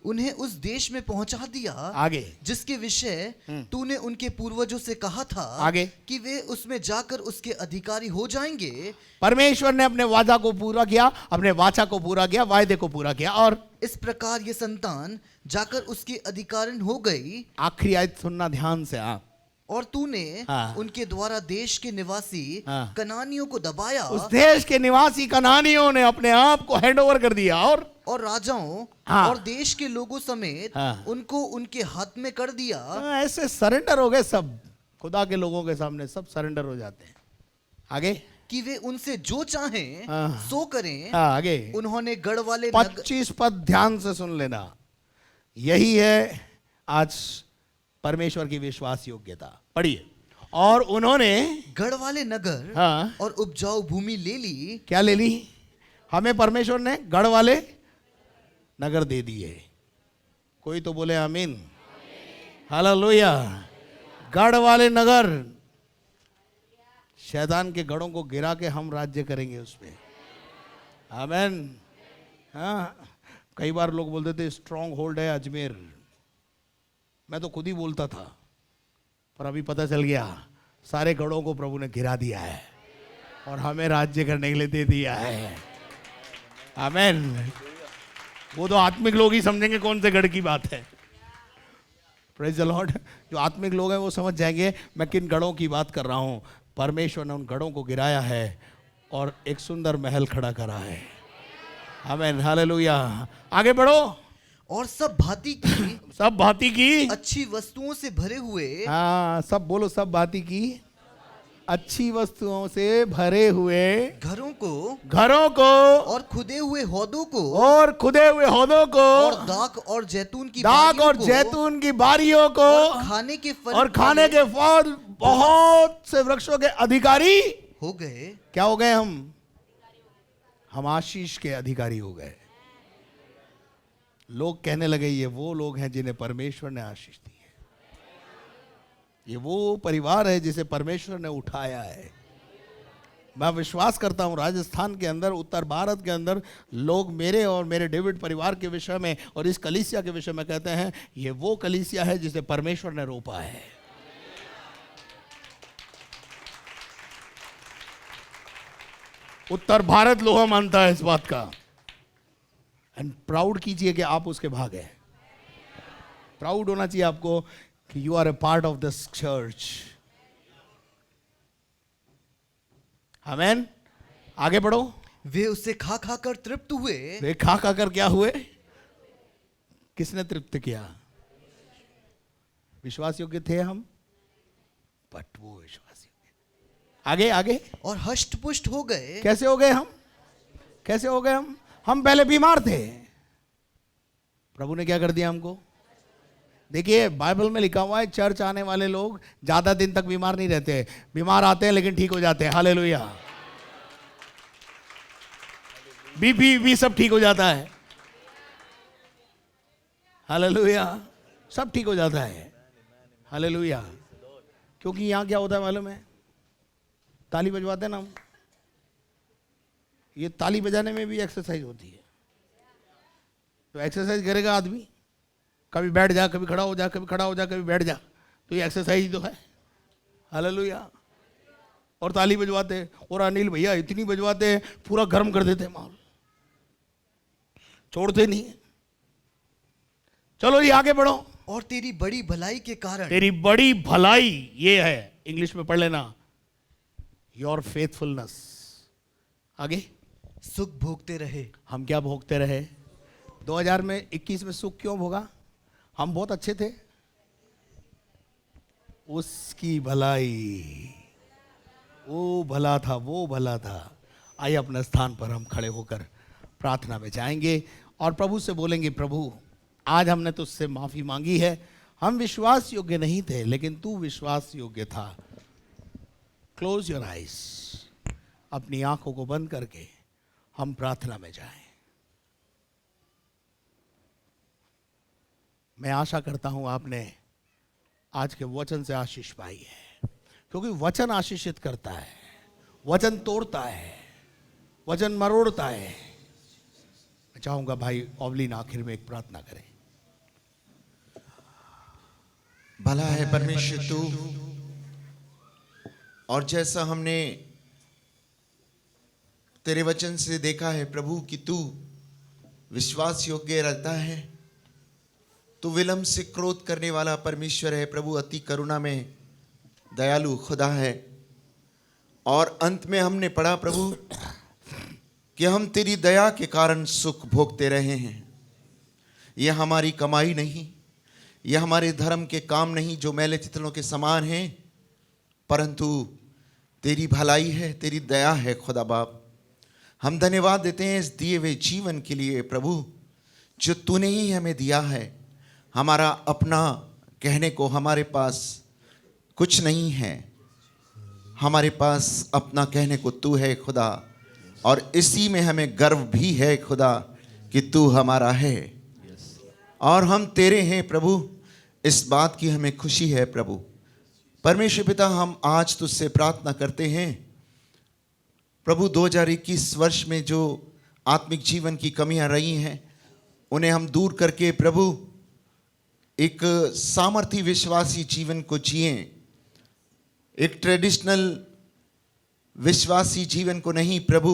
उन्हें उस देश में पहुंचा दिया। आगे, जिसके विषय तूने उनके पूर्वजों से कहा था। आगे, कि वे उसमें जाकर उसके अधिकारी हो जाएंगे। परमेश्वर ने अपने वादा को पूरा किया, अपने वाचा को पूरा किया, वायदे को पूरा किया। और इस प्रकार ये संतान जाकर उसके अधिकारी हो गई। आखिरी आयत सुनना ध्यान से आप। और तूने उनके द्वारा देश के निवासी कनानियों को दबाया। उस देश के निवासी कनानियों ने अपने आप को हैंड ओवर कर दिया और राजाओं और देश के लोगों समेत उनको उनके हाथ में कर दिया। ऐसे सरेंडर हो गए सब, खुदा के लोगों के सामने सब सरेंडर हो जाते हैं। आगे, कि वे उनसे जो चाहें सो करें। आगे, उन्होंने गढ़ वाले 25 पद ध्यान से सुन लेना। यही है आज परमेश्वर की विश्वास योग्यता। पढ़िए। और उन्होंने गढ़ वाले नगर और उपजाऊ भूमि ले ली। क्या ले ली? हमें परमेश्वर ने गढ़ वाले नगर दे दिए। कोई तो बोले आमीन। हालेलुया। गढ़ वाले नगर, शैतान के गढ़ों को गिरा के हम राज्य करेंगे उसमें। आमीन। हाँ, कई बार लोग बोलते थे स्ट्रॉन्ग होल्ड है अजमेर। मैं तो खुद ही बोलता था, पर अभी पता चल गया सारे गढ़ों को प्रभु ने गिरा दिया है और हमें राज्य करने के लिए दे दिया है। आमीन। वो तो आत्मिक लोग ही समझेंगे कौन से गढ़ की बात है। Praise the Lord. जो आत्मिक लोग हैं वो समझ जाएंगे मैं किन गढ़ों की बात कर रहा हूं। परमेश्वर ने उन गढ़ों को गिराया है और एक सुंदर महल खड़ा करा है। आमीन। हालेलुया। आगे बढ़ो। और सब भांति की अच्छी वस्तुओं से भरे हुए। सब बोलो, सब भांति की अच्छी वस्तुओं से भरे हुए घरों को और खुदे हुए हौदों को और दाख और जैतून की बारियों को और खाने के फल बहुत से वृक्षों के अधिकारी हो गए। क्या हो गए? हम आशीष के अधिकारी हो गए। लोग कहने लगे ये वो लोग हैं जिन्हें परमेश्वर ने आशीष दी है, ये वो परिवार है जिसे परमेश्वर ने उठाया है। मैं विश्वास करता हूं राजस्थान के अंदर, उत्तर भारत के अंदर लोग मेरे और मेरे डेविड परिवार के विषय में और इस कलीसिया के विषय में कहते हैं ये वो कलीसिया है जिसे परमेश्वर ने रोपा है। उत्तर भारत लोहा मानता है इस बात का। एंड प्राउड कीजिए कि आप उसके भाग हैं। प्राउड होना चाहिए आपको कि you are a part of this church. आमीन। आगे बढ़ो। वे उससे खा खा कर तृप्त हुए। वे खा खा कर क्या हुए? किसने तृप्त किया? विश्वास योग्य थे हम, बट वो विश्वास योग्य। आगे आगे। और हष्ट पुष्ट हो गए। कैसे हो गए हम? कैसे हो गए हम पहले बीमार थे, प्रभु ने क्या कर दिया हमको? देखिए बाइबल में लिखा हुआ है चर्च आने वाले लोग ज्यादा दिन तक बीमार नहीं रहते। बीमार आते हैं लेकिन ठीक हो जाते हैं। हालेलुया। बीपी सब ठीक हो जाता है। हालेलुया। सब ठीक हो जाता है। हालेलुया। क्योंकि यहां क्या होता है मालूम है? ताली बजवाते हैं ना हम, ये ताली बजाने में भी एक्सरसाइज होती है। तो एक्सरसाइज करेगा आदमी, कभी बैठ जा, कभी खड़ा हो जा, कभी खड़ा हो जा, कभी बैठ जा, तो ये एक्सरसाइज ही तो है। हालेलुया। और ताली बजवाते, और अनिल भैया इतनी बजवाते हैं पूरा गर्म कर देते हैं माहौल, छोड़ते नहीं है। चलो ये आगे बढ़ो। और तेरी बड़ी भलाई के कारण, तेरी बड़ी भलाई ये है, इंग्लिश में पढ़ लेना, योर फेथफुलनेस। आगे। सुख भोगते रहे। हम क्या भोगते रहे? 2021 में सुख क्यों भोगा? हम बहुत अच्छे थे। उसकी भलाई, वो भला था, वो भला था। आइए अपने स्थान पर हम खड़े होकर प्रार्थना में जाएंगे और प्रभु से बोलेंगे, प्रभु आज हमने तुझसे माफ़ी मांगी है, हम विश्वास योग्य नहीं थे लेकिन तू विश्वास योग्य था। क्लोज योर आइज, अपनी आंखों को बंद करके हम प्रार्थना में जाएं। मैं आशा करता हूं आपने आज के वचन से आशीष पाई है, क्योंकि वचन आशीषित करता है, वचन तोड़ता है, वचन मरोड़ता है। मैं चाहूंगा भाई ओवलिन आखिर में एक प्रार्थना करें। भला है परमेश्वर तू, और जैसा हमने तेरे वचन से देखा है प्रभु कि तू विश्वास योग्य रहता है, तू विलंब से क्रोध करने वाला परमेश्वर है प्रभु, अति करुणा में दयालु खुदा है। और अंत में हमने पढ़ा प्रभु कि हम तेरी दया के कारण सुख भोगते रहे हैं। यह हमारी कमाई नहीं, यह हमारे धर्म के काम नहीं जो मैले चितलों के समान हैं, परंतु तेरी भलाई है, तेरी दया है खुदा बाप। हम धन्यवाद देते हैं इस दिए हुए जीवन के लिए प्रभु, जो तूने ही हमें दिया है। हमारा अपना कहने को हमारे पास कुछ नहीं है, हमारे पास अपना कहने को तू है खुदा, और इसी में हमें गर्व भी है खुदा कि तू हमारा है और हम तेरे हैं प्रभु। इस बात की हमें खुशी है प्रभु। परमेश्वर पिता, हम आज तुझसे प्रार्थना करते हैं प्रभु, 2021 वर्ष में जो आत्मिक जीवन की कमियां रही हैं उन्हें हम दूर करके प्रभु एक सामर्थी विश्वासी जीवन को जिएं, एक ट्रेडिशनल विश्वासी जीवन को नहीं प्रभु,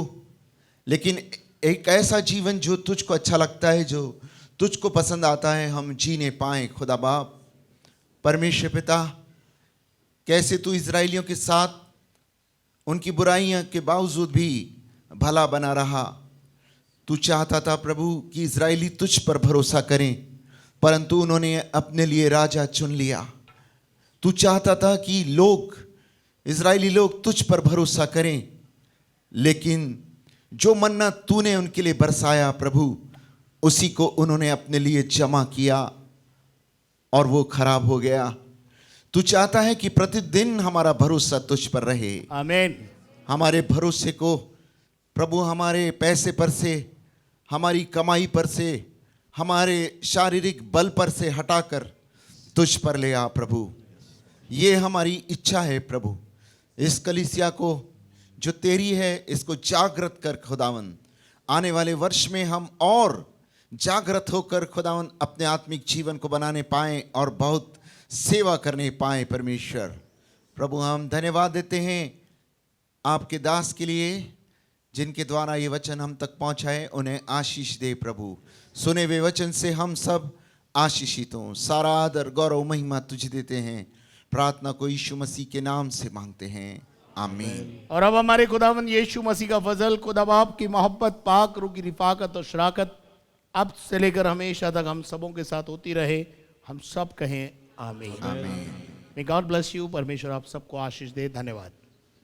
लेकिन एक ऐसा जीवन जो तुझको अच्छा लगता है, जो तुझको पसंद आता है, हम जीने पाएं खुदा बाप। परमेश्वर पिता, कैसे तू इजराइलियों के साथ उनकी बुराइयां के बावजूद भी भला बना रहा। तू चाहता था प्रभु कि इजराइली तुझ पर भरोसा करें, परंतु उन्होंने अपने लिए राजा चुन लिया। तू चाहता था कि इजराइली लोग तुझ पर भरोसा करें, लेकिन जो मन्ना तूने उनके लिए बरसाया प्रभु, उसी को उन्होंने अपने लिए जमा किया और वो खराब हो गया। तू चाहता है कि प्रतिदिन हमारा भरोसा तुझ पर रहे। आमीन। हमारे भरोसे को प्रभु हमारे पैसे पर से, हमारी कमाई पर से, हमारे शारीरिक बल पर से हटाकर तुझ पर ले आ प्रभु। ये हमारी इच्छा है प्रभु। इस कलीसिया को जो तेरी है, इसको जागृत कर खुदावन। आने वाले वर्ष में हम और जागृत होकर खुदावन अपने आत्मिक जीवन को बनाने पाएं और बहुत सेवा करने पाएं परमेश्वर। प्रभु हम धन्यवाद देते हैं आपके दास के लिए, जिनके द्वारा ये वचन हम तक पहुंचाए। उन्हें आशीष दे प्रभु। सुने हुए वचन से हम सब आशीषित हों। सारा आदर गौरव महिमा तुझे देते हैं। प्रार्थना को यीशु मसीह के नाम से मांगते हैं, आमीन। और अब हमारे खुदावंद यीशु मसीह का फजल, खुदा बाप की मोहब्बत, पाक रूह की रिफाकत और शराकत अब से लेकर हमेशा तक हम सबों के साथ होती रहे। हम सब कहें आमीन। आमीन। May God bless you. परमेश्वर आप सबको आशीष दे। धन्यवाद।